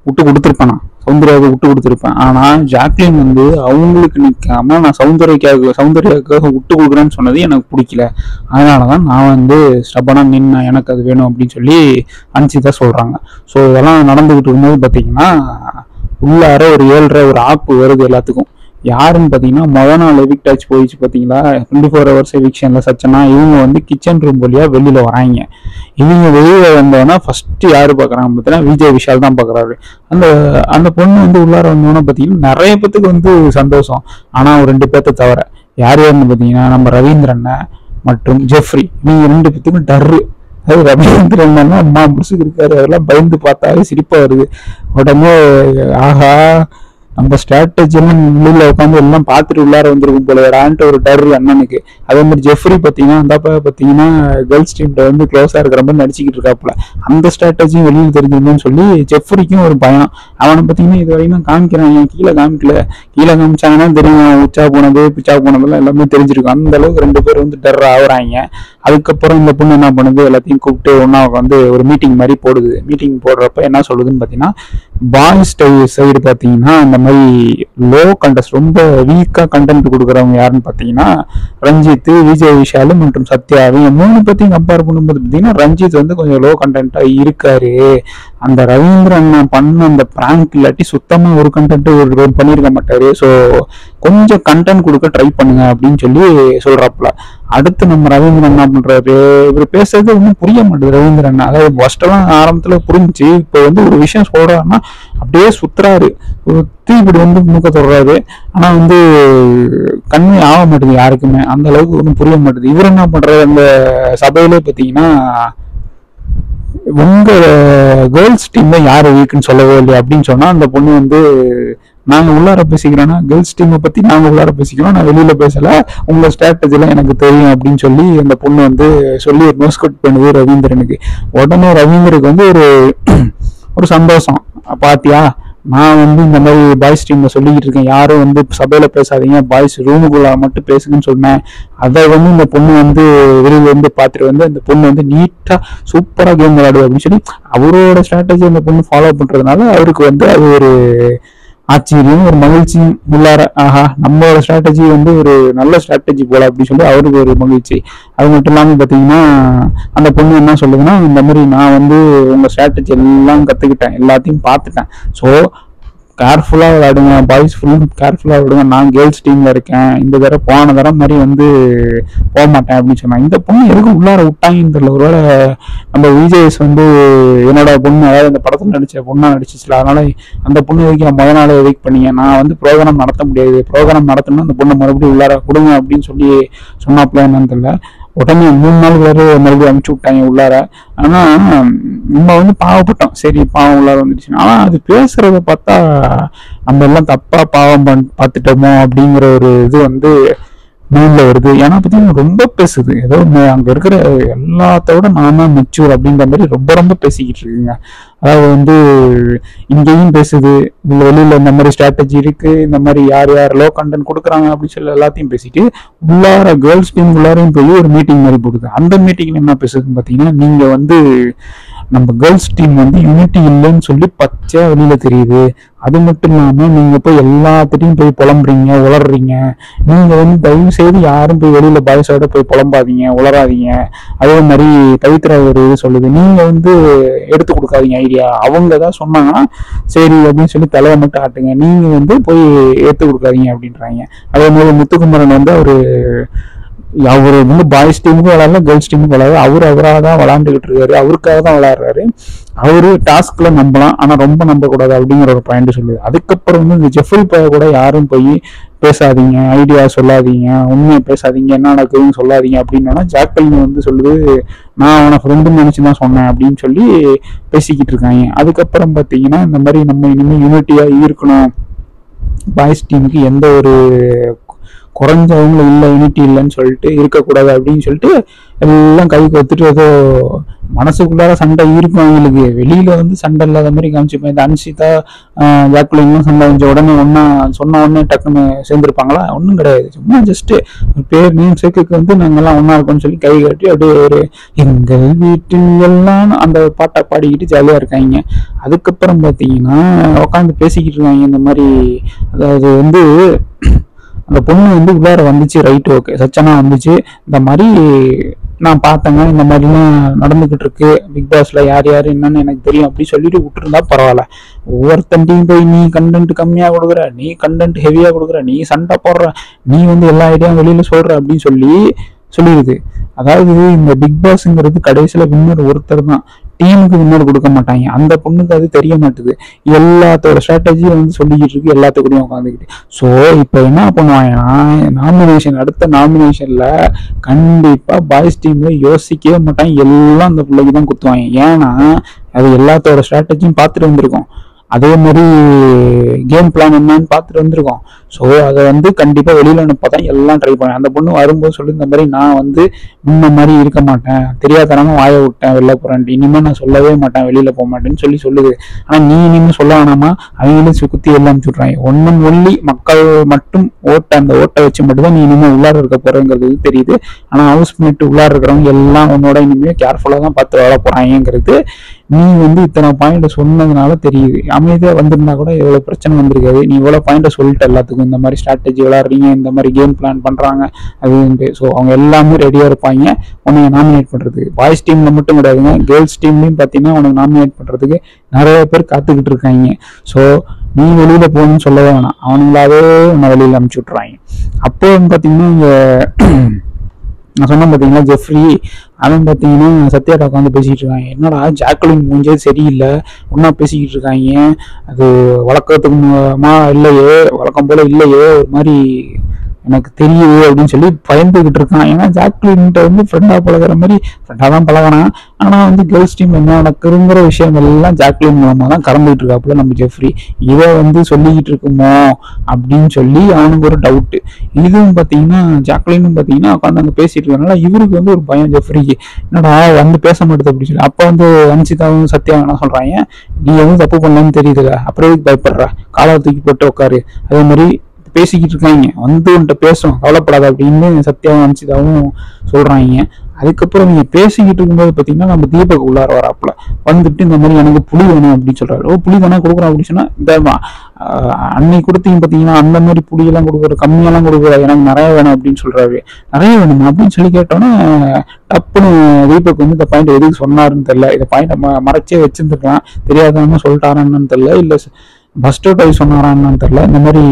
விட்டு கொடுத்துருப்பேன், நான் சௌந்தர்யாவுக்கு விட்டு கொடுத்துருப்பேன், ஆனா ஜாக்லின் வந்து அவங்களுக்கு நிற்காம நான் சௌந்தர்யாவுக்காக விட்டு கொடுக்குறேன்னு சொன்னது எனக்கு பிடிக்கல, அதனாலதான் நான் வந்து ஸ்டபனா நின்ன, எனக்கு அது வேணும் அப்படின்னு சொல்லி அன்சிதா சொல்றாங்க. ஸோ இதெல்லாம் நடந்துகிட்டு இருக்கும்போது பார்த்தீங்கன்னா உள்ளார ஒரு 7:30 ஒரு ஆப்பு வருது எல்லாத்துக்கும். யாருன்னு பார்த்தீங்கன்னா முதல் நாள் எவிக்ட் ஆச்சு போயிடுச்சு பார்த்தீங்களா, 24 hours எவிக்ஷன்ல சச்சனா, இவங்க வந்து கிச்சன் ரூம் வழியா வெளியில வராங்க. இவங்க வெளியில வந்தோன்னா ஃபர்ஸ்ட் யாரு பாக்குறாங்க பார்த்தீங்கன்னா விஜய் விஷால் தான் பாக்குறாரு. அந்த பொண்ணு வந்து உள்ளார வந்தோன்னா பார்த்தீங்கன்னா நிறைய பேத்துக்கு வந்து சந்தோஷம். ஆனா ஒரு 2 பேர்த்த தவிர யாருன்னு பார்த்தீங்கன்னா நம்ம ரவீந்திரன் மற்றும் ஜெஃப்ரி, இவங்க 2 பேத்துக்கும் டர்ரு. அது ரவீந்திரன் அம்மா புருஷுக்கு இருக்காரு, அதெல்லாம் பயந்து பார்த்தாலே சிரிப்பா வருது. உடனே ஆஹா நம்ம ஸ்ட்ராட்டஜி எல்லாம் உள்ள உட்காந்து எல்லாம் பார்த்துட்டு உள்ளார வந்திருக்கும் போலடான்ட்டு ஒரு டர் அண்ணனுக்கு. அதே மாதிரி ஜெஃப்ரி பார்த்தீங்கன்னா அந்த பார்த்தீங்கன்னா கேர்ள்ஸ் டீம்ல வந்து க்ளோஸா இருக்கிற மாதிரி நடிச்சுக்கிட்டு இருக்காப்புல, அந்த ஸ்ட்ராட்டஜியும் வெளியில் தெரிஞ்சிருந்தோன்னு சொல்லி ஜெஃப்ரிக்கும் ஒரு பயம். அவனை பார்த்தீங்கன்னா இது வரைக்கும் காமிக்கிறான், ஏன் கீழே காமிச்சாங்கன்னா தெரியும், உச்சா போனது பிச்சா போனதெல்லாம் எல்லாமே தெரிஞ்சிருக்கும். அந்த அளவுக்கு 2 பேர் வந்து டர் ஆகுறாங்க. அதுக்கப்புறம் இந்த பொண்ணு என்ன பண்ணுது, எல்லாத்தையும் கூப்பிட்டு ஒன்னா வந்து ஒரு மீட்டிங் மாதிரி போடுது. மீட்டிங் போடுறப்ப என்ன சொல்லுதுன்னு பார்த்தீங்கன்னா, பாய்ஸ் சைடு பார்த்தீங்கன்னா இந்த மாதிரி லோ கண்டெஸ்ட் ரொம்ப வீக்கா கண்டென்ட் கொடுக்குறவங்க யாருன்னு பார்த்தீங்கன்னா ரஞ்சித், விஜய் விஷால் மற்றும் சத்யா, இவங்க 3 பேத்தையும் கம்பேர் பண்ணும்போது பார்த்தீங்கன்னா ரஞ்சித் வந்து கொஞ்சம் லோ கண்டென்ட்டா இருக்காரு. அந்த ரவீந்திரன் பண்ண அந்த பிராங்க் இல்லாட்டி சுத்தமா ஒரு கண்டென்ட் பண்ணியிருக்க மாட்டாரு. ஸோ கொஞ்சம் கண்டென்ட் கொடுக்க ட்ரை பண்ணுங்க அப்படின்னு சொல்லி சொல்றாப்புல. அடுத்து நம்ம ரவீந்திரன் என்ன பண்றாரு, இவர் பேசுறது ஒன்றும் புரிய மாட்டேது ரவீந்திரன். அதாவது ஃபர்ஸ்ட் எல்லாம் ஆரம்பத்துல புரிஞ்சு, இப்போ வந்து ஒரு விஷயம் சொல்றாருன்னா அப்படியே சுத்துறாரு, இப்படி வந்து மூக்க தொடராரு. ஆனா வந்து கண்மை ஆக மாட்டேது யாருக்குமே, அந்த அளவுக்கு ஒன்றும் புரிய மாட்டேது. இவர் என்ன பண்றாரு, அந்த சபையிலே பார்த்தீங்கன்னா உங்க கேர்ள்ஸ் டீம் தான் யாரு வீக்குன்னு சொல்லவே இல்லை அப்படின்னு சொன்னா, அந்த பொண்ணு வந்து நாங்க உள்ளார பேசிக்கிறோம்னா கேர்ள்ஸ் டீமை பத்தி நாங்க உள்ளார பேசிக்கிறோம், நான் வெளியில பேசல, உங்க ஸ்ட்ராட்டஜி எல்லாம் எனக்கு தெரியும் அப்படின்னு சொல்லி அந்த பொண்ணு வந்து சொல்லி நோஸ்கட் பண்ணுது ரவீந்திரனுக்கு. உடனே ரவீந்திரனுக்கு வந்து ஒரு சந்தோஷம், பாத்தியா நான் வந்து இந்த மாதிரி பாய்ஸ் டீம்ல சொல்லிக்கிட்டு இருக்கேன், யாரும் வந்து சபையில பேசாதீங்க, பாய்ஸ் ரூமுக்குள்ள மட்டும் பேசுங்கன்னு சொன்னேன். அதை வந்து இந்த பொண்ணு வந்து வெளியில வந்து பார்த்துட்டு வந்து அந்த பொண்ணு வந்து நீட்டா சூப்பரா கேம் விளையாடுது அப்படின்னு சொல்லி அவரோட ஸ்ட்ராட்டஜி அந்த பொண்ணு ஃபாலோ பண்றதுனால அவருக்கு வந்து அது ஒரு ஆச்சரியம், ஒரு மகிழ்ச்சியும் உள்ளார, ஆஹா நம்மளோட ஸ்ட்ராட்டஜி வந்து ஒரு நல்ல ஸ்ட்ராட்டஜி போல அப்படின்னு சொல்லி அவருக்கு ஒரு மகிழ்ச்சி. அது மட்டும் இல்லாமல் பார்த்தீங்கன்னா அந்த பொண்ணு என்ன சொல்லுதுன்னா, இந்த மாதிரி நான் வந்து உங்க ஸ்ட்ராட்டஜி எல்லாம் கத்துக்கிட்டேன், எல்லாத்தையும் பார்த்துட்டேன், ஸோ கேர்ஃபுல்லா விளையாடுங்க, பாய்ஸ் ஃபுல்லும் கேர்ஃபுல்லா விடுங்க, நான் கேர்ள்ஸ் டீம்ல இருக்கேன், இந்த தடவை போன தடவை மாதிரி வந்து போக மாட்டேன் அப்படின்னு சொன்னாங்க. இந்த பொண்ணு எதுக்கு உள்ளார விட்டாங்கன்னு தெரியல. ஒருவேளை நம்ம விஜேஎஸ் வந்து என்னோட பொண்ணு, அதாவது அந்த படத்துல நடிச்ச பொண்ணா நடிச்சிச்சுல, அதனால அந்த பொண்ணு எதுக்கு முதல் நாள் வெயிட் பண்ணீங்க, நான் வந்து ப்ரோக்ராம் நடத்த முடியாது, ப்ரோக்ராம் நடத்தணும்னா அந்த பொண்ணு மறுபடியும் உள்ளார கொடுங்க அப்படின்னு சொல்லி சொன்னாப்ல என்னன்னு தெரியல. உடனே 3 நாள் வேறு மறுபடியும் அனுப்பிச்சு விட்டாங்க உள்ளார. ஆனா நம்ம வந்து பாவப்பட்டோம், சரி பாவம் உள்ளார வந்துடுச்சு. ஆனா அது பேசுறத பார்த்தா நம்ம எல்லாம் தப்பா பாவம் பார்த்துட்டோமோ அப்படிங்கிற ஒரு இது வந்து மைண்ட்ல வருது. ஏன்னா பார்த்தீங்கன்னா ரொம்ப பேசுது, ஏதோ அங்க இருக்கிற எல்லாத்தோட நான் தான் மெச்சூர் அப்படிங்கிற மாதிரி ரொம்ப ரொம்ப பேசிக்கிட்டு இருக்குங்க. அதாவது வந்து இங்கேயும் பேசுது, வெளியில இந்த மாதிரி ஸ்ட்ராட்டஜி இருக்கு, இந்த மாதிரி யார் யார் லோ கண்டென்ட் கொடுக்குறாங்க அப்படின்னு சொல்லி எல்லாத்தையும் பேசிட்டு உள்ளார கேர்ள்ஸ் டீம் உள்ளாரையும் போய் ஒரு மீட்டிங் மாதிரி போடுது. அந்த மீட்டிங்ல என்ன பேசுதுன்னு பார்த்தீங்கன்னா, நீங்க வந்து நம்ம கேர்ள்ஸ் டீம் வந்து யூனிட்டி இல்லைன்னு சொல்லி பச்சையா வெளியில தெரியுது. அது மட்டும் இல்லாம நீங்க போய் எல்லாத்திட்டையும் போய் புலம்புறீங்க, உளர்றீங்க. நீங்க வந்து தயவு செய்து யாரும் போய் வெளியில பாய்ஸோட போய் புலம்பாதீங்க, உளராதீங்க. அதே மாதிரி பவித்ரா ஒரு இது சொல்லுது, நீங்க வந்து எடுத்து கொடுக்காதீங்க ஐடியா, அவங்க தான் சொன்னாங்கன்னா சரி அப்படின்னு சொல்லி தலையை மட்டும் ஆட்டுங்க, நீங்க வந்து போய் ஏத்து கொடுக்காதீங்க அப்படின்றாங்க. அதே மாதிரி முத்துக்குமரன் வந்து அவரு வந்து பாய்ஸ் டீமுக்கும் விளையாடல, கேர்ள்ஸ் டீமுக்கும் விளையாடு, அவராக தான் விளையாண்டுக்கிட்டு இருக்காரு, அவருக்காக தான் விளையாடுறாரு. அவரு டாஸ்க்ல நம்பலாம், ஆனா ரொம்ப நம்பக்கூடாது அப்படிங்கிற ஒரு பாயிண்ட் சொல்லுது. அதுக்கப்புறம் வந்து இந்த ஜெஃப்ரி பைய கூட யாரும் போய் பேசாதீங்க, ஐடியா சொல்லாதீங்க, உண்மையை பேசாதீங்க, என்ன நடக்குதுன்னு சொல்லாதீங்க அப்படின்னா ஜாக்லின் வந்து சொல்லுது, நான் அவனை ஃப்ரெண்டுன்னு நினைச்சுதான் சொன்னேன் அப்படின்னு சொல்லி பேசிக்கிட்டு இருக்காங்க. அதுக்கப்புறம் பார்த்தீங்கன்னா இந்த மாதிரி நம்ம இனிமேல் யூனிட்டியா இருக்கணும், பாய்ஸ் டீமுக்கு எந்த ஒரு குறைஞ்சவங்களும் இல்லை, யூனிட்டி இல்லைன்னு சொல்லிட்டு இருக்கக்கூடாது அப்படின்னு சொல்லிட்டு எல்லாம் கை கொத்துட்டு ஏதோ மனசுக்குள்ளார சண்டை இருக்கும் அவங்களுக்கு, வெளியில வந்து சண்டை இல்லாத மாதிரி காமிச்சுப்பேன். இந்த அன்சிதா ஜாக்குலின்லாம் சண்டை வந்த உடனே ஒன்னா சொன்ன உடனே டக்குன்னு சேர்ந்துருப்பாங்களா? ஒன்றும் கிடையாது, சும்மா ஜஸ்ட் பேர் நேம் சேர்க்கு வந்து நாங்கெல்லாம் ஒன்னா இருக்கோம்னு சொல்லி கை கட்டி அப்படியே ஒரு எங்கள் வீட்டில் எல்லாம் அந்த பாட்டை பாடிக்கிட்டு ஜாலியா இருக்காங்க. அதுக்கப்புறம் பார்த்தீங்கன்னா உட்காந்து பேசிக்கிட்டு இருக்காங்க இந்த மாதிரி. அதாவது வந்து அந்த பொண்ணு வந்து உள்ளார வந்துச்சு, ரைட் ஓகே சச்சனா வந்துச்சு, இந்த மாதிரி நான் பார்த்தேங்க, இந்த மாதிரிலாம் நடந்துகிட்டு இருக்கு பிக் பாஸ்ல, யார் யார் என்னன்னு எனக்கு தெரியும் அப்படி சொல்லிட்டு விட்டுருந்தா பரவாயில்ல. ஒவ்வொருத்தண்டையும் போய் நீ கண்டென்ட் கம்மியா கொடுக்குற, நீ கண்டென்ட் ஹெவியா கொடுக்குற, நீ சண்டை போடுற, நீ வந்து எல்லா ஐடியாவும் வெளியில சொல்ற அப்படின்னு சொல்லிடுது. அதாவது இந்த பிக் பாஸ்ங்கிறது கடைசியில வின்னர் ஒருத்தர் தான், டீமுக்கு வின்னர் கொடுக்க மாட்டாங்க. அந்த பொண்ணுக்கு அது தெரிய மாட்டுது, எல்லாத்தோட ஸ்ட்ராட்டஜியை வந்து சொல்லிக்கிட்டு இருக்கு எல்லாத்துக்கூடயும் உட்காந்துக்கிட்டு. ஸோ இப்போ என்ன பண்ணுவாங்கன்னா அடுத்த நாமினேஷன்ல கண்டிப்பா பாய்ஸ் டீம்ல யோசிக்கவே மாட்டாங்க, எல்லாம் அந்த பிள்ளைக்கு தான் குத்துவாங்க. ஏன்னா அது எல்லாத்தோட ஸ்ட்ராட்டஜியும் பார்த்துட்டு வந்திருக்கோம், அதே மாதிரி கேம் பிளான் என்னன்னு பார்த்துட்டு வந்திருக்கோம். ஸோ அதை வந்து கண்டிப்பாக வெளியில் அனுப்பதான் எல்லாம் ட்ரை பண்ணேன். அந்த பொண்ணு வரும்போது சொல்லி இந்த மாதிரி நான் வந்து முன்ன மாதிரி இருக்க மாட்டேன், தெரியாதனமா வாய விட்டேன், வெளில போறேன், இனிமேல் நான் சொல்லவே மாட்டேன், வெளியில போக மாட்டேன்னு சொல்லுது. ஆனால் நீ இனிமேல் சொல்ல வேணாமா, அவங்களும் குத்தி எல்லாம் சொல்றாங்க. ஒன்னும் ஒன்லி மக்கள் மட்டும் அந்த ஓட்டை வச்சு மட்டும்தான் நீ இனிமேல் உள்ளார இருக்க போறேங்கிறது தெரியுது. ஆனால் ஹவுஸ் மேட் உள்ளார இருக்கிறவங்க எல்லாம் உன்னோட இனிமேல் கேர்ஃபுல்லாக தான் பார்த்து வாழ போறாங்கிறது நீ வந்து இத்தனை பாயிண்ட் சொன்னதுனால தெரியுது. அமைதியா வந்திருந்தா கூட எவ்வளவு பிரச்சனை வந்திருக்காது. நீ இவ்வளவு பாயிண்ட சொல்லிட்ட எல்லாத்துக்கும், இந்த மாதிரி ஸ்ட்ராட்டஜி விளையாடுறீங்க, இந்த மாதிரி கேம் பிளான் பண்றாங்க அது. ஸோ அவங்க எல்லாமே ரெடியா இருப்பாங்க உன்னை நாமினேட் பண்றதுக்கு. பாய்ஸ் டீம்ல மட்டும் கிடையாதுங்க, கேர்ள்ஸ் டீம்லயும் பாத்தீங்கன்னா உனக்கு நாமினேட் பண்றதுக்கு நிறைய பேர் காத்துக்கிட்டு இருக்காங்க. ஸோ நீ வெளியில போகணும்னு சொல்லவே வேணாம், அவனுங்களாவே உன்னை வெளியில அனுப்பிச்சு விட்டுறாங்க. அப்போ பாத்தீங்கன்னா இங்க நான் சொன்ன பார்த்தீங்கன்னா ஜெஃப்ரி அவன் பார்த்தீங்கன்னா சத்யாட்ட உட்காந்து பேசிக்கிட்டு இருக்காங்க. என்னடா ஜாக்குலின் மூஞ்சே சரியில்லை, ஒன்றா பேசிக்கிட்டு இருக்காங்க, அது வழக்கத்துக்குமா இல்லையே, வழக்கம் போல இல்லையே, ஒரு மாதிரி எனக்கு தெரியுது அப்படின்னு சொல்லி பயந்துகிட்டு இருக்கான். ஏன்னா ஜாக்லின்கிட்ட வந்து ஃப்ரெண்டா பழகிற மாதிரி ஃப்ரெண்டா தான் பழகினான். ஆனா வந்து கேர்ள்ஸ் டீம் என்ன நடக்குங்கிற விஷயங்கள் எல்லாம் ஜாக்லின் மூலமா தான் கறந்துகிட்டு இருக்காப்புல நம்ம ஜெஃப்ரி. இதை வந்து சொல்லிக்கிட்டு இருக்குமோ அப்படின்னு சொல்லி அவனுக்கு ஒரு டவுட்டு. இதுவும் பார்த்தீங்கன்னா ஜாக்லினும் பார்த்தீங்கன்னா உட்காந்து அங்கே பேசிட்டு இருக்கனால இவருக்கு வந்து ஒரு பயம் ஜெஃப்ரிக்கு, என்னடா வந்து பேச மாட்டேது அப்படின்னு சொல்லி. அப்போ வந்து அன்சிதாவும் சத்யாவும் என்ன சொல்றாங்க, நீ வந்து தப்பு பண்ணலான்னு தெரியுதுல, அப்புறம் எதுக்கு பயப்படுற, காலை தூக்கி போட்டு உட்காரு, அதே மாதிரி பேசிக்கிட்டு இருக்காங்க, வந்து உன்கிட்ட பேசும் கவலைப்படாத அப்படின்னு சத்யாவும் அன்சிதாவும் சொல்றாங்க. அதுக்கப்புறம் நீங்க பேசிக்கிட்டு இருக்கும்போது பாத்தீங்கன்னா நம்ம தீபக் உள்ளார வராப்புல வந்துட்டு இந்த மாதிரி எனக்கு புளி வேணும் அப்படின்னு சொல்றாரு. ஓ புளி தானே கொடுக்குறோம் அப்படின்னு சொன்னா, இந்த அன்னைக்கு கொடுத்தீங்க பாத்தீங்கன்னா அந்த மாதிரி புளியெல்லாம் கொடுக்குற, கம்மியெல்லாம் கொடுக்குற, எனக்கு நிறைய வேணும் அப்படின்னு சொல்றாரு. நிறைய வேணுமா அப்படின்னு சொல்லி கேட்டோன்னா டப்புன்னு தீபக் வந்து இந்த பாயிண்ட் எதுக்கு சொன்னாருன்னு தெரியல, இந்த பாயிண்ட் மறைச்சே வச்சிருந்துருக்கலாம், தெரியாதவங்க சொல்லிட்டாரான்னு தெரியல, இல்ல பஸ்ட் அவுட் ஆகி சொன்னாரான்னு தெரியல. இந்த மாதிரி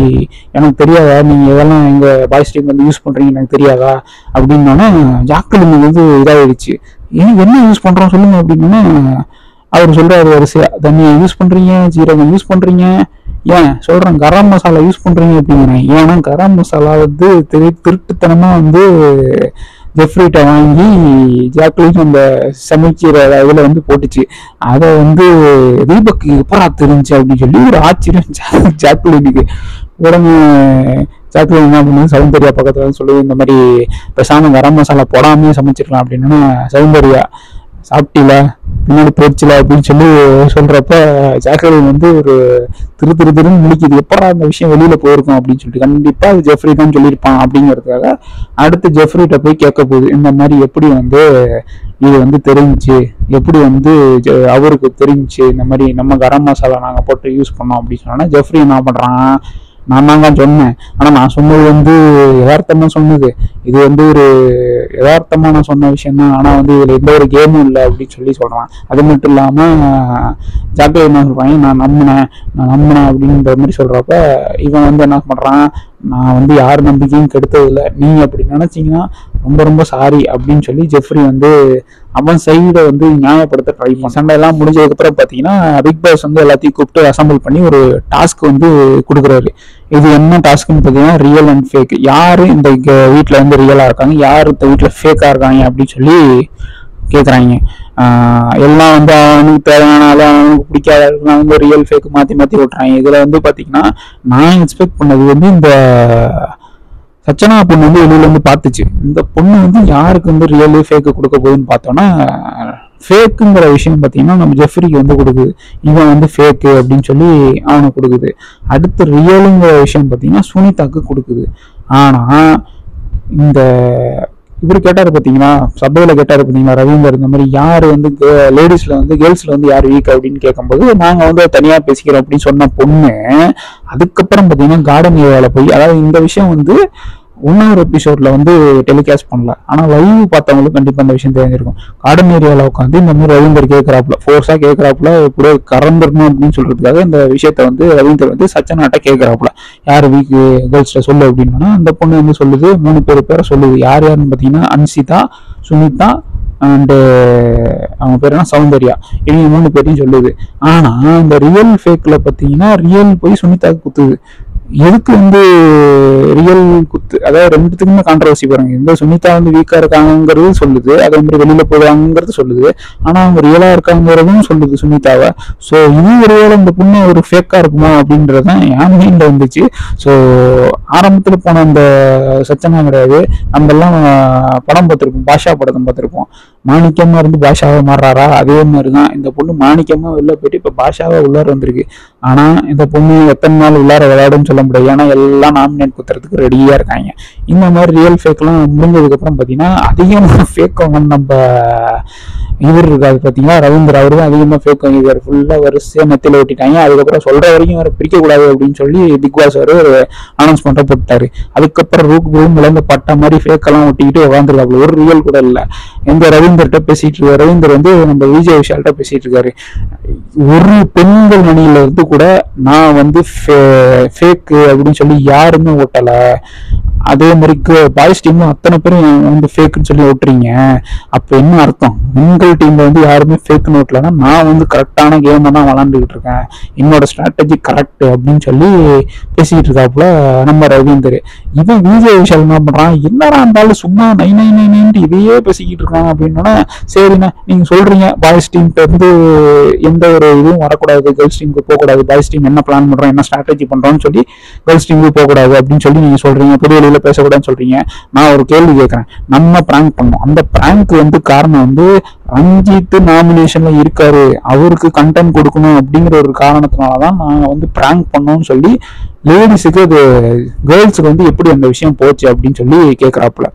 எனக்கு தெரியாதா, நீங்க இதெல்லாம் எங்க பாய்ஸ் டீம் வந்து யூஸ் பண்றீங்க எனக்கு தெரியாதா அப்படின்னா ஜாக்லின் வந்து இதாகிடுச்சு. என்ன யூஸ் பண்றோம் சொல்லுங்க அப்படின்னா அவர் சொல்றாரு வரிசையா, தண்ணியை யூஸ் பண்றீங்க, ஜீரகம் யூஸ் பண்றீங்க, ஏன் சொல்றேன் கரம் மசாலா யூஸ் பண்றீங்க அப்படிங்கிறேன். ஏன்னா கரம் மசாலா வந்து திருட்டுத்தனமா வந்து ஜெஃப்ரிட்ட வாங்கி ஜாக்லின் அந்த சமைக்கிற இதில் வந்து போட்டுச்சு. அதை வந்து தீபக்கு எப்பரா தெரிஞ்சு அப்படின்னு சொல்லி ஒரு ஆச்சரியம் ஜாக்லினுக்கு. உடனே ஜாக்லின் என்ன பண்ணுது, சௌந்தர்யா பக்கத்துல சொல்லுது, இந்த மாதிரி பேசாம கரம் மசாலா போடாமே சமைச்சிருக்கலாம் அப்படின்னா, சௌந்தர்யா சாப்பிட்டீல பின்னாடி போச்சுல அப்படின்னு சொல்லி சொல்றப்ப ஜாக்லின் வந்து ஒரு திருன்னு முடிக்குது. எப்படா அந்த விஷயம் வெளியில போயிருக்கும் அப்படின்னு சொல்லிட்டு, கண்டிப்பா அது ஜெஃப்ரி தான் சொல்லியிருப்பான் அப்படிங்கிறதுக்காக அடுத்து ஜெஃப்ரிட்ட போய் கேட்க போகுது, இந்த மாதிரி எப்படி வந்து இது வந்து தெரிஞ்சு, எப்படி வந்து அவருக்கு தெரிஞ்சு இந்த மாதிரி நம்ம கரம் மசாலா நாங்கள் போட்டு யூஸ் பண்ணோம் அப்படின்னு சொன்னா, ஜெஃப்ரி என்ன பண்றான், நான் தான் சொன்னேன், ஆனா நான் சொன்னது வந்து யதார்த்தமா சொன்னது, இது வந்து ஒரு யதார்த்தமா நான் சொன்ன விஷயம் தான், ஆனா வந்து இதுல எந்த ஒரு கேமும் இல்லை அப்படின்னு சொல்லி சொல்றான். அது மட்டும் இல்லாம ஜாக்லின் என்ன சொல்றாங்க, நான் நம்பினேன் அப்படின்ற மாதிரி சொல்றப்ப இவன் வந்து என்ன பண்றான், நான் வந்து யார் நம்பிக்கையும் கெடுத்தது இல்லை, நீங்க அப்படி நினைச்சீங்கன்னா ரொம்ப சாரி அப்படின்னு சொல்லி ஜெஃப்ரி வந்து அவன் சைடை வந்து நியாயப்படுத்த ட்ரை பண்ண. சண்டை எல்லாம் முடிஞ்சதுக்கு அப்புறம் பாத்தீங்கன்னா பிக் பாஸ் வந்து எல்லாத்தையும் கூப்பிட்டு அசம்பிள் பண்ணி ஒரு டாஸ்க் வந்து கொடுக்குறாரு. இது என்ன டாஸ்க்னு பாத்தீங்கன்னா ரியல் அண்ட் ஃபேக். யாரு இந்த வீட்டுல வந்து ரியலா இருக்காங்க, யாரு இந்த வீட்டுல ஃபேக்கா இருக்காங்க அப்படின்னு சொல்லி கேக்குறாங்க. எல்லாம் வந்து அவனுக்கு தேவையான அவனுக்கு பிடிக்காத வந்து ரியல் ஃபேக் மாத்தி விட்டுறாங்க. இதுல வந்து பாத்தீங்கன்னா நான் எக்ஸ்பெக்ட் பண்ணது வந்து இந்த சச்சனா பொண்ணு வந்து வெளியில வந்து பார்த்துச்சு, இந்த பொண்ணு வந்து யாருக்கு வந்து ரியல் ஃபேக்கு கொடுக்க போகுதுன்னு பார்த்தோன்னா, ஃபேக்குங்கிற விஷயம் பார்த்தீங்கன்னா நம்ம ஜெஃப்ரிக்கு வந்து கொடுக்குது, இவன் வந்து ஃபேக்கு அப்படின்னு சொல்லி அவனுக்கு கொடுக்குது. அடுத்து ரியலுங்கிற விஷயம் பார்த்தீங்கன்னா சுனிதாக்கு கொடுக்குது. ஆனா இந்த இவர் கேட்டாரு பார்த்தீங்கன்னா, சபையில கேட்டாரு பார்த்தீங்களா ரவீந்தர், இந்த மாதிரி யாரு வந்து லேடிஸ்ல வந்து கேர்ள்ஸ்ல வந்து யார் வீக் அப்படின்னு கேட்கும்போது, நாங்க வந்து தனியா பேசிக்கிறோம் அப்படின்னு சொன்ன பொண்ணு அதுக்கப்புறம் பார்த்தீங்கன்னா கார்டன் ஏரியாவில் போய், அதாவது இந்த விஷயம் வந்து 1வது எபிசோட்ல வந்து டெலிகாஸ்ட் பண்ணல, ஆனா லைவ் பார்த்தவங்களுக்கு கண்டிப்பா அந்த விஷயம் தெரிஞ்சிருக்கும். கார்டன் ஏரியாவில் உட்காந்து இந்த மாதிரி ரவீந்தர் கேட்கிறாப்புல, ஃபோர்ஸா கேட்கிறாப்புல, இப்படியே கறந்துடணும் அப்படின்னு சொல்றதுக்காக இந்த விஷயத்த வந்து ரவீந்தர் வந்து சச்சனாட்ட கேட்கிறாப்புல, யார் வீக் கேர்ள்ஸ்ட சொல்லு அப்படின்னா, அந்த பொண்ணு வந்து சொல்லுது 3 பேரை சொல்லுது. யாருன்னு பாத்தீங்கன்னா அன்சிதா, சுனிதா அண்டு அவங்க பேர் என்ன சௌந்தர்யா, இவங்க 3 பேரையும் சொல்லுது. ஆனா இந்த ரியல் ஃபேக்ல பாத்தீங்கன்னா ரியல் போய் சுனிதாக்கு குத்துது. எதுக்கு வந்து ரியல் குத்து, அதாவது ரெண்டுத்துக்குமே கான்ட்ரவர்சி பாருங்க. இந்த சுனிதா வந்து வீக்கா இருக்காங்கிறது சொல்லுது, அதே மாதிரி வெளியில போவாங்கிறது சொல்லுது, ஆனா அவங்க ரியலா இருக்காங்கிறதும் சொல்லுது சுனிதாவை. ஸோ இது ஒருவேளை இந்த பொண்ணு ஒரு ஃபேக்கா இருக்குமா அப்படின்றதான் என் மைண்ட்ல வந்துச்சு. ஸோ ஆரம்பத்துல போன அந்த சச்சனா கிடையாது, நம்ம எல்லாம் படம் பார்த்திருப்போம், பாஷா படத்தை பார்த்திருப்போம், மாணிக்கமா இருந்து பாஷாவை மாறுறாரா, அதே மாதிரிதான் இந்த பொண்ணு மாணிக்கமா வெளில போயிட்டு இப்ப பாஷாவா உள்ளார வந்திருக்கு. ஆனா இந்த பொண்ணு எத்தனை நாள் உள்ளார விளையாடுன்னு சொல்ல முடியாது, ஏன்னா எல்லாம் நாமினேட் குத்துறதுக்கு ரெடியா இருக்காங்க. இந்த மாதிரி ரியல் ஃபேக் எல்லாம் முடிஞ்சதுக்கு அப்புறம் பாத்தீங்கன்னா அதிகமாக ஃபேக் வந்து நம்ம இவர் இருக்காது பாத்தீங்கன்னா ரவீந்தர், அவரு தான் அதிகமா ஃபேக் வாங்கிருக்காரு. ஃபுல்லா வரிசையா நெத்தில ஓட்டிட்டாங்க. அதுக்கப்புறம் சொல்ற வரைக்கும் வேற பிரிக்க கூடாது அப்படின்னு சொல்லி பிக் பாஸ் ஒரு அனௌன்ஸ்மெண்ட்டை போட்டாரு. அதுக்கப்புறம் ரூம்ல இருந்து பட்ட மாதிரி ஃபேக் எல்லாம் ஒட்டிக்கிட்டு உட்காந்துருக்காப்புல, ஒரு ரியல் கூட இல்ல. எந்த ரவீந்தர்கிட்ட பேசிட்டு இருக்காரு, ரவீந்தர் வந்து நம்ம விஜய் விஷால்கிட்ட பேசிட்டு இருக்காரு, ஒரு பெண்கள் அணியில இருந்து கூட நான் வந்து ஃபேக்கு அப்படின்னு சொல்லி யாருமே ஓட்டல, அதே மாதிரி பாய்ஸ் டீம் அத்தனை பேரும் வந்து ஃபேக்குன்னு சொல்லி ஓட்டுறீங்க, அப்ப என்ன அர்த்தம், பெண்கள் டீம்ல வந்து யாருமே ஃபேக் நோட்லன்னா நான் வந்து கரெக்டான கேமை தான் விளாண்டுக்கிட்டு இருக்கேன், என்னோட ஸ்ட்ராட்டஜி கரெக்ட் அப்படின்னு சொல்லி பேசிக்கிட்டு இருக்காப்புல நம்ம ரவீந்தர். இவன் விஜய் விஷால் என்ன பண்றான், என்னடா இருந்தாலும் சும்மா நைன்ட்டு இதையே பேசிக்கிட்டு இருக்கான் அப்படின்னா, சரிண்ணா நீங்க சொல்றீங்க பாய்ஸ் டீம்கிட்ட இருந்து எந்த ஒரு இதுவும் வரக்கூடாது, கேர்ள்ஸ் டீமுக்கு போகக்கூடாது, பாய்ஸ் டீம் என்ன பிளான் பண்றோம் என்ன ஸ்ட்ராட்டஜி பண்றோம்னு சொல்லி கேர்ள்ஸ் டீமுக்கு போகக்கூடாது அப்படின்னு சொல்லி நீங்க சொல்றீங்க, புது வெளியில பேசக்கூடாதுன்னு சொல்றீங்க. நான் ஒரு கேள்வி கேட்கிறேன், நம்ம பிராங்க் பண்ணோம், அந்த பிராங்க் வந்து காரணம் வந்து ரஞ்சித் நாமினேஷன்ல இருக்காரு, அவருக்கு கண்டென்ட் கொடுக்கணும் அப்படிங்கிற ஒரு காரணத்தினாலதான் நாங்க வந்து பிராங்க் பண்ணோம்னு சொல்லி லேடிஸுக்கு அது கேர்ள்ஸுக்கு வந்து எப்படி அந்த விஷயம் போச்சு அப்படின்னு சொல்லி கேட்கிறாப்புல.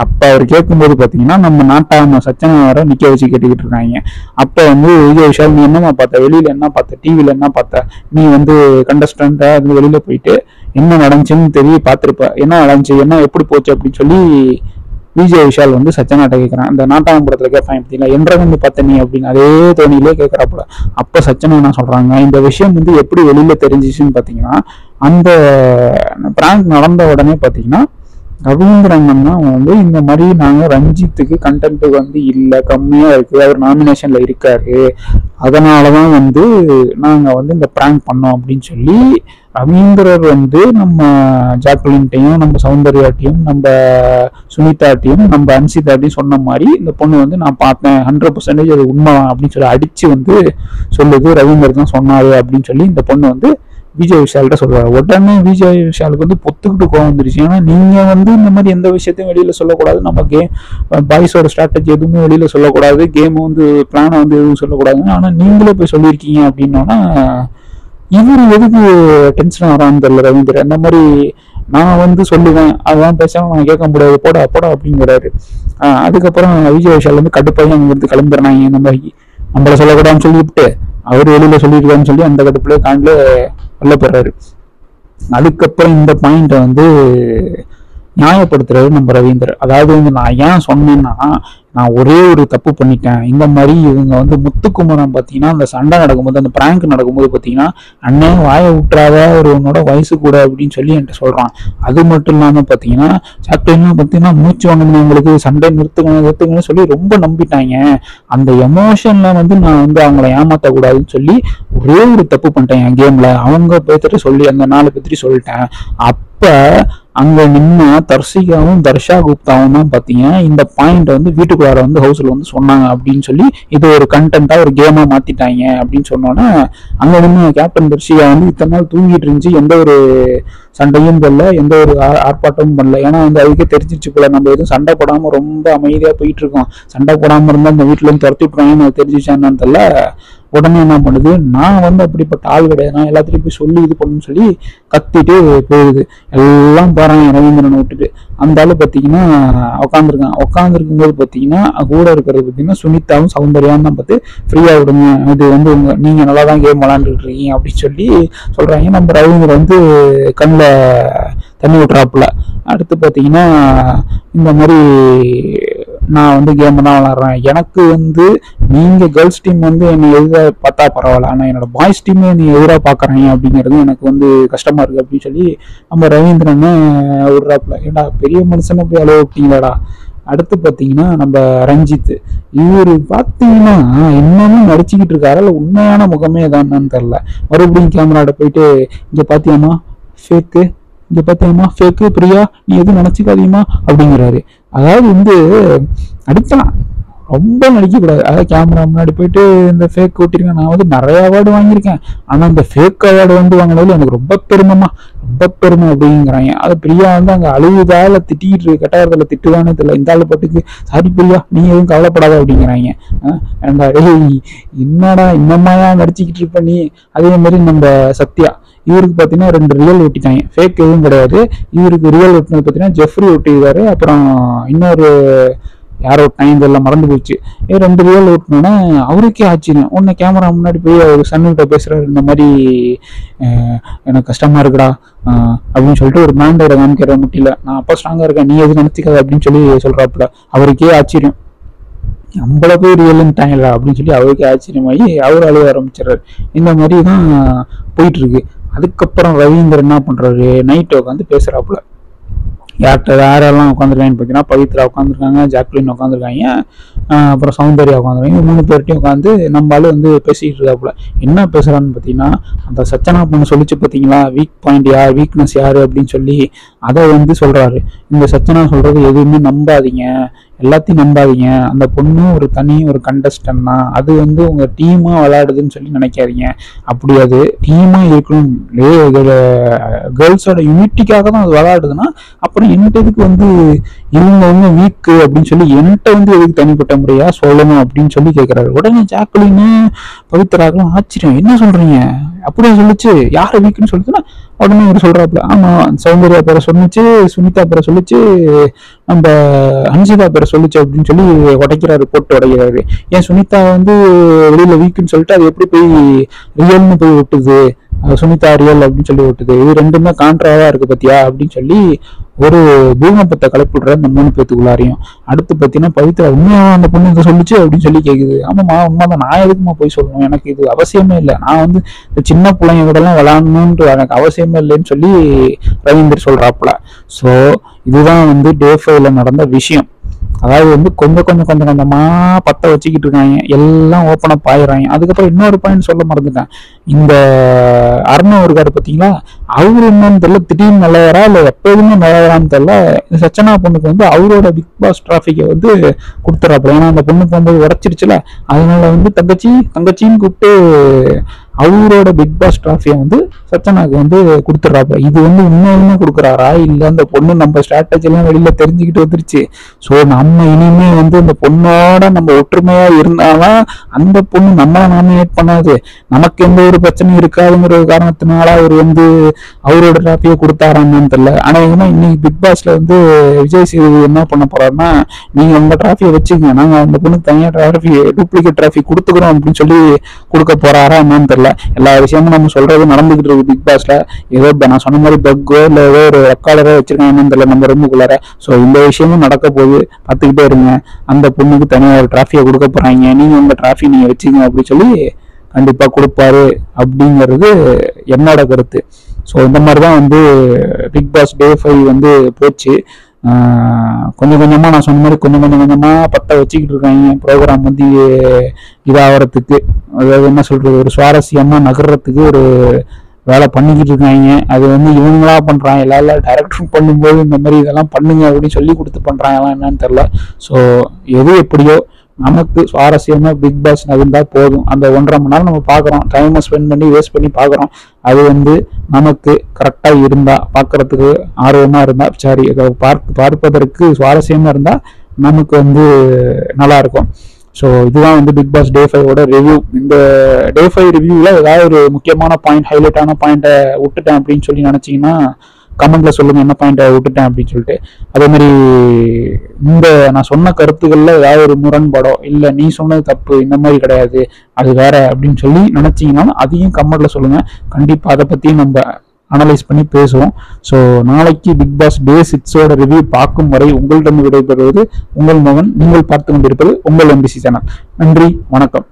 அப்ப அவர் கேட்கும்போது பாத்தீங்கன்னா நம்ம நாட்டாம சச்சனை வர நிக்க வச்சு கேட்டுக்கிட்டு இருக்காங்க. அப்ப வந்து விஜய் விஷால் நீ என்னமா பார்த்த, வெளியில என்ன பார்த்த, டிவில என்ன பார்த்த, நீ வந்து கண்டஸ்டண்டா இருந்து வெளியில போயிட்டு என்ன நடந்துச்சுன்னு தெரிய பார்த்திருப்ப, என்ன நடந்துச்சு என்ன எப்படி போச்சு அப்படின்னு சொல்லி விஜய் விஷால் வந்து சச்சனாட்ட கேட்கறான். இந்த நாட்டாம படத்துல கேட்பாங்க பார்த்தீங்களா, என்ற வந்து பார்த்த நீ அப்படின்னு அதே தோணியிலே கேட்கறாப்புல. அப்ப சச்சனா என்ன சொல்றாங்க, இந்த விஷயம் வந்து எப்படி வெளியில தெரிஞ்சிச்சுன்னு பாத்தீங்கன்னா, அந்த பிராங்க் நடந்த உடனே பாத்தீங்கன்னா ரவீந்திரன் அவன் வந்து இந்த மாதிரி நாங்க ரஞ்சித்துக்கு கண்டென்ட் வந்து இல்ல, கம்மியா இருக்கு, அவர் நாமினேஷன்ல இருக்காரு, அதனாலதான் வந்து நாங்க வந்து இந்த பிராங்க் பண்ணோம் அப்படின்னு சொல்லி ரவீந்திரர் வந்து நம்ம ஜாக்லின்ட்டையும் நம்ம சௌந்தர்யாட்டையும் நம்ம சுனிதாட்டையும் நம்ம அன்சிதாட்டையும் சொன்ன மாதிரி இந்த பொண்ணு வந்து நான் பார்த்தேன் 100% அது உண்மை அப்படின்னு சொல்லி அடிச்சு வந்து சொல்லுது, ரவீந்தர் தான் சொன்னாரு அப்படின்னு சொல்லி இந்த பொண்ணு வந்து விஜய் விஷால்கிட்ட சொல்றாரு. உடனே விஜய் விஷாலுக்கு வந்து பொத்துக்கிட்டு கோவம் வந்துருச்சு. ஏன்னா நீங்க வந்து இந்த மாதிரி எந்த விஷயத்தையும் வெளியில சொல்லக்கூடாது, நம்ம கேம் பாய்ஸோட ஸ்ட்ராட்டஜி எதுவுமே வெளியில சொல்லக்கூடாது, கேம் வந்து பிளானை வந்து எதுவும் சொல்லக்கூடாது, ஆனா நீங்களே போய் சொல்லியிருக்கீங்க அப்படின்னோன்னா இவரு எதுக்கு டென்ஷன் ஆறான்னு தெரியல ரவீந்திரன். இந்த மாதிரி நான் வந்து சொல்லுவேன், அதெல்லாம் பேசாம நான் கேட்க முடியாது, போடா போடா அப்படிங்கிறாரு. அதுக்கப்புறம் விஜய் விஷால் வந்து கடுப்பாகி அங்க இருந்து கிளம்புறாங்க. இந்த மாதிரி நம்மள சொல்லக்கூடாதுன்னு சொல்லிவிட்டு அவர் வெளியில சொல்லியிருக்காருன்னு சொல்லி அந்த கடுப்புல காண்டில் வெளில போடுறாரு. அதுக்கப்புறம் இந்த பாயிண்ட வந்து நியாயப்படுத்துறாரு நம்ம ரவீந்தர். அதாவது வந்து நான் ஏன் சொன்னேன்னா, நான் ஒரே ஒரு தப்பு பண்ணிட்டேன். இந்த மாதிரி இவங்க வந்து முத்துக்குமரன் பார்த்தீங்கன்னா அந்த சண்டை நடக்கும்போது, அந்த பிராங்க் நடக்கும்போது பார்த்தீங்கன்னா அண்ணன் வாயை விட்டுறாத, ஒரு உன்னோட வயசு கூட அப்படின்னு சொல்லி என்கிட்ட சொல்றான். அது மட்டும் இல்லாமல் பார்த்தீங்கன்னா சாக்லேட்லாம் பார்த்தீங்கன்னா மூச்சு வாங்கினவங்களுக்கு சண்டை நிறுத்துக்கணும்னு சொல்லி ரொம்ப நம்பிட்டாங்க. அந்த எமோஷன்ல வந்து நான் வந்து அவங்கள ஏமாற்றக்கூடாதுன்னு சொல்லி ஒரே ஒரு தப்பு பண்ணிட்டேன் என் கேம்ல. அவங்க பேர்த்திட்டு சொல்லி அந்த 4 பேர்த்திட்டு சொல்லிட்டேன். அப்ப அங்க நின்னா தர்ஷிகாவும் தர்ஷா குப்தாவும் தான் பாத்தீங்கன்னா இந்த பாயிண்ட் வந்து வீட்டுக்குள்ளார வந்து ஹவுஸ்ல வந்து சொன்னாங்க அப்படின்னு சொல்லி இது ஒரு கண்டென்ட்டா ஒரு கேமா மாத்திட்டாங்க அப்படின்னு சொன்னோன்னா அங்க நின்று கேப்டன் தர்ஷிகா வந்து இத்தனை நாள் தூங்கிட்டு இருந்துச்சு, எந்த ஒரு சண்டையும் பண்ணல, எந்த ஒரு ஆர்ப்பாட்டமும் பண்ணல. ஏன்னா வந்து அதுக்கே தெரிஞ்சிருச்சு போல நம்ம எதுவும் சண்டை போடாம ரொம்ப அமைதியா போயிட்டு இருக்கோம், சண்டை போடாம இருந்தா இந்த வீட்டுல இருந்து துரத்தி விட்டுறாங்கன்னு அது தெரிஞ்சிச்சான்னு தெரியல. உடனே என்ன பண்ணுது, நான் வந்து அப்படிப்பட்ட ஆள் கிடையாது, நான் எல்லாத்துலையும் போய் சொல்லி இது பண்ணுன்னு சொல்லி கத்திட்டு போயிடுது. எல்லாம் போறாங்க ரவீந்திரனை விட்டுட்டு. அந்த ஆளு பார்த்தீங்கன்னா உட்காந்துருக்கும் போது பார்த்தீங்கன்னா கூட இருக்கிறது பார்த்தீங்கன்னா சுனிதாவும் சௌந்தர்யாவும் தான் பார்த்து ஃப்ரீயா விடுங்க, இது வந்து நீங்க நல்லா தான் கேம் விளாண்டுட்டு இருக்கீங்க அப்படின்னு சொல்லி சொல்றாங்க. நம்ம ரவீந்திரன் வந்து கண்ணில் தண்ணி விட்டுறாப்புல. அடுத்து பார்த்தீங்கன்னா இந்த மாதிரி நான் வந்து கேம் தான் விளாட்றேன், எனக்கு வந்து நீங்க கேர்ள்ஸ் டீம் வந்து என்னை எதிராக பார்த்தா பரவாயில்ல, ஆனால் என்னோட பாய்ஸ் டீமே என்னை எதிராக பார்க்குறாங்க அப்படிங்கிறது எனக்கு வந்து கஷ்டமா இருக்கு அப்படின்னு சொல்லி நம்ம ரவீந்திரன் விடுறாப்புல. ஏடா பெரிய மனுஷனை போய் அளவு விட்டீங்களாடா. அடுத்து பார்த்தீங்கன்னா நம்ம ரஞ்சித், இவர் பார்த்தீங்கன்னா இன்னமும் நடிச்சுக்கிட்டு இருக்காரு, இல்லை உண்மையான முகமே தான்னு தெரில. மறுபடியும் கேமராட போயிட்டு இங்கே பார்த்தியாமா ஃபேக்கு, இங்கே பார்த்தியாமா ஃபேக்கு, பிரியா நீ எதுவும் நினச்சிக்காதீமா அப்படிங்கிறாரு. அதாவது வந்து நடிக்கலாம், ரொம்ப நடிக்கக்கூடாது. அதாவது கேமரா முன்னாடி போயிட்டு இந்த ஃபேக் ஓட்டிருக்கேன், நான் வந்து நிறைய அவார்டு வாங்கியிருக்கேன், ஆனால் இந்த ஃபேக் அவார்டு வந்து வாங்கினதுல எனக்கு ரொம்ப பெருமைமா, ரொம்ப பெருமை அப்படிங்கிறாங்க. அது பிரியா வந்து அங்கே அழுகுதால திட்டிக்கிட்டு இருக்கு, கட்டாயத்தில் திட்டுதானே தெரியல. இந்த ஆள் பட்டுக்கு சாரி பிரியா நீ எதுவும் கவலைப்படாத அப்படிங்கிறாங்க. ஏண்டா என்னடா இன்னமாயா நடிச்சுக்கிட்டு இருப்ப நீ. அதே மாதிரி நம்ம சத்யா, இவருக்கு பார்த்தீங்கன்னா 2 ரியல் ஒட்டிட்டாங்க, ஃபேக் எதுவும் கிடையாது. இவருக்கு ரியல் ஒட்டினது பார்த்தீங்கன்னா ஜெஃப்ரி ஒட்டிருக்காரு, அப்புறம் இன்னொரு யாரோ டைம் எல்லாம் மறந்து போச்சு. 2 ரியல் ஓட்டணும்னா அவருக்கே ஆச்சரியம். உன்னை கேமரா முன்னாடி போய் அவர் சன்னிட்ட பேசுறாரு, இந்த மாதிரி எனக்கு கஷ்டமா இருக்குடா அப்படின்னு சொல்லிட்டு ஒரு மேண்டோட காமிக்கிற முட்டில நான் அப்போ ஸ்ட்ராங்கா இருக்கேன், நீ எதுவும் நினைச்சிக்காத அப்படின்னு சொல்லி சொல்றாப்புல. அவருக்கே ஆச்சரியம், நம்மள போய் ரியல்ட்டாங்களா அப்படின்னு சொல்லி அவருக்கே ஆச்சரியமாகி அவர் அழுக ஆரம்பிச்சிடறாரு. இந்த மாதிரி தான் போயிட்டு இருக்கு. அதுக்கப்புறம் ரவீந்தர் என்ன பண்றாரு, நைட் உட்காந்து பேசுறாப்புல. யார்கிட்ட யாரெல்லாம் உட்காந்துருக்காங்கன்னு பார்த்தீங்கன்னா பவித்ரா உட்காந்துருக்காங்க, ஜாக்லின் உட்காந்துருக்காங்க, அப்புறம் சௌந்தர்யா உட்காந்துருக்காங்க. 3 பேர்ட்டையும் உட்காந்து நம்மளால வந்து பேசிக்கிட்டு இருக்காப்புல. என்ன பேசுறான்னு பார்த்தீங்கன்னா அந்த சச்சனா பொண்ணு சொல்லிச்சு பார்த்தீங்களா, வீக் பாயிண்ட் யார், வீக்னஸ் யாரு அப்படின்னு சொல்லி அதை வந்து சொல்றாரு. இந்த சச்சனா சொல்றது எதுவுமே நம்பாதீங்க, எல்லாத்தையும் நம்பாதீங்க, அந்த பொண்ணு ஒரு தனி ஒரு கண்டஸ்டன் தான், அது வந்து உங்க டீமா விளையாடுதுன்னு சொல்லி நினைக்காதீங்க, அப்படி அது டீமா இருக்கணும், கேர்ள்ஸோட யூனிட்டிக்காக தான் அது விளையாடுதுன்னா அப்புறம் என்கிட்டதுக்கு வந்து இவங்க வந்து வீக்கு அப்படின்னு சொல்லி என்கிட்ட வந்து எதுக்கு தனிப்பட்ட முறையா சொல்லணும் அப்படின்னு சொல்லி கேட்கிறாரு. உடனே ஜாக்லின்னு பவித்ராக்கெல்லாம் ஆச்சரியம், என்ன சொல்றீங்க அப்படியே சொல்லிச்சு, யாரை வீக்குன்னு சொல்லிச்சுன்னா உடனே இவர் சொல்றாப்புல, ஆமா சௌந்தர்யா பேரை சொல்லிச்சு, சுனிதா பேரை சொல்லிச்சு, நம்ம அன்சிதா பேரை சொல்லிச்சு அப்படின்னு சொல்லி உடைக்கிறாரு, போட்டு உடைக்கிறாரு. ஏன் சுனிதா வந்து வெளியில வீக்குன்னு சொல்லிட்டு அது எப்படி போய் ரியல்னு போய் விட்டுது சுனிதா ரியல் அப்படின்னு சொல்லி விட்டுது. இது ரெண்டுமே கான்ட்ராவா இருக்கு பத்தியா அப்படின்னு சொல்லி ஒரு பூகம்பத்தை கிளப்பிடுற அந்த 3 பேத்துக்குள்ளாரையும். அடுத்து பார்த்தீங்கன்னா பவித்ரா உண்மையா அந்த பொண்ணு இதை சொல்லிச்சு அப்படின்னு சொல்லி கேட்குது. ஆமாம்மா உண்மைதான், நான் எதுக்குமா போய் சொல்லணும், எனக்கு இது அவசியமே இல்லை, நான் வந்து இந்த சின்ன பிள்ளைங்க கூட எல்லாம் விளையாடணும்னு எனக்கு அவசியமே இல்லைன்னு சொல்லி ரவீந்தர் சொல்றாப்புல. ஸோ இதுதான் வந்து டே 5ல நடந்த விஷயம். அதாவது வந்து கொஞ்சம் கொஞ்சமா பத்த வச்சுக்கிட்டு இருக்காங்க, எல்லாம் ஓப்பன் அப் ஆயிடுறாங்க. அதுக்கப்புறம் இன்னொரு பாயிண்ட் சொல்ல மறந்துட்டேன். இந்த அருண் இருக்காரு பார்த்தீங்களா, அவரு என்னன்னு தெரியல, திடீர்னு நல்லவரா இல்லை எப்போதுமே நல்லவரான்னு தெரியல, இந்த சச்சனா பொண்ணுக்கு வந்து அவரோட பிக் பாஸ் டிராஃபிக்கை வந்து கொடுத்துறாப்புல. ஏன்னா அந்த பொண்ணு போகும்போது உடச்சிருச்சுல, அதனால வந்து தங்கச்சின்னு கூப்பிட்டு அவரோட பிக் பாஸ் டிராஃபியை வந்து சச்சனாக்கு வந்து கொடுத்துட்றாப்புல. இது வந்து உண்மையுமே கொடுக்குறாரா இல்லை அந்த பொண்ணு நம்ம ஸ்ட்ராட்டஜிலாம் வெளியில தெரிஞ்சுக்கிட்டு வந்துருச்சு. ஸோ நம்ம இனிமே வந்து அந்த பொண்ணோட நம்ம ஒற்றுமையா இருந்தாலும் அந்த பொண்ணு நம்மளை நாமினேட் பண்ணாது, நமக்கு எந்த ஒரு பிரச்சனையும் இருக்காதுங்கிற ஒரு காரணத்தினால அவர் வந்து அவரோட டிராஃபியை கொடுத்தாரான்னு தெரியல. அநேகமா இன்னைக்கு பிக் பாஸ்ல வந்து விஜய் சேதுபதி என்ன பண்ண போறாருன்னா, நீங்க உங்க டிராஃபியை வச்சுங்க, நாங்க அந்த பொண்ணுக்கு தனியாக டிராஃபி டூப்ளிகேட் டிராஃபி கொடுத்துக்கிறோம் அப்படின்னு சொல்லி கொடுக்க போறாரா என்னன்னு தெரியல. எல்லா விஷயமும் நம்ம சொல்றது நடந்துகிட்டு இருக்கு பிக் பாஸ்ல. ஏதோ நான் சொன்ன மாதிரி பக்கோ இல்ல ஏதோ ஒரு ரெக்கார்டரோ வச்சிருக்காங்க என்னன்னு தெரியல நம்ம ரூமுக்குள்ளார. ஸோ இந்த விஷயமும் நடக்க போகுது, பார்த்துக்கிட்டே இருங்க. அந்த பொண்ணுக்கு தனியாக ஒரு டிராஃபியை கொடுக்க போறாங்க, நீங்க உங்க டிராஃபி நீங்க வச்சுங்க அப்படின்னு சொல்லி கண்டிப்பா கொடுப்பாரு அப்படிங்கிறது என்னோட கருத்து. ஸோ இந்த மாதிரிதான் வந்து பிக் பாஸ் டே 5 வந்து போச்சு. கொஞ்சம் கொஞ்சமா நான் சொன்ன மாதிரி கொஞ்சம் கொஞ்சமா பத்த வச்சுக்கிட்டு இருக்காங்க ப்ரோக்ராம் வந்து இதாகிறதுக்கு, அதாவது என்ன சொல்றது, ஒரு சுவாரஸ்யமா நகர்றதுக்கு ஒரு வேலை பண்ணிக்கிட்டு இருக்காங்க. அது வந்து இவங்களா பண்றாங்க, எல்லாரும் டைரக்டர் பண்ணும்போது இந்த மாதிரி இதெல்லாம் பண்ணுங்க அப்படின்னு சொல்லி கொடுத்து பண்றாங்களா என்னன்னு தெரியல. ஸோ எது எப்படியோ நமக்கு சுவாரஸ்யமா பிக் பாஸ் நகர்ந்தா போதும். அந்த 1.5 மணி நேரம் நம்ம பாக்குறோம், டைமை ஸ்பெண்ட் பண்ணி வேஸ்ட் பண்ணி பாக்குறோம். அது வந்து நமக்கு கரெக்டா இருந்தா, பார்க்கறதுக்கு ஆர்வமா இருந்தா, சரி பார்ப்பதற்கு சுவாரஸ்யமா இருந்தா நமக்கு வந்து நல்லா இருக்கும். ஸோ இதுதான் வந்து பிக் பாஸ் டே 5ஓட ரிவ்யூ. இந்த டே 5 ரிவ்யூவில் ஏதாவது ஒரு முக்கியமான பாயிண்ட், ஹைலைட்டான பாயிண்ட்டை விட்டுட்டேன் அப்படின்னு சொல்லி நினச்சிங்கன்னா கமெண்ட்ல சொல்லுங்க, என்ன பாயிண்ட்டை விட்டுட்டேன் அப்படின்னு சொல்லிட்டு. அதே மாதிரி இந்த நான் சொன்ன கருத்துக்கள்ல ஏதாவது ஒரு முரண்பாடோ இல்லை நீ சொன்னது தப்பு இந்த மாதிரி கிடையாது அது வேற அப்படின்னு சொல்லி நினைச்சீங்கன்னா அதையும் கமெண்ட்ல சொல்லுங்க. கண்டிப்பாக அதை பற்றியும் நம்ம அனலைஸ் பண்ணி பேசுவோம். ஸோ நாளைக்கு பிக் பாஸ் டே 6ஓட ரிவ்யூ பார்க்கும் வரை உங்களிடம் விடைபெறுவது உங்கள் மகன். நீங்கள் பார்த்து கொண்டிருப்பது உங்கள் MBC சேனல். நன்றி, வணக்கம்.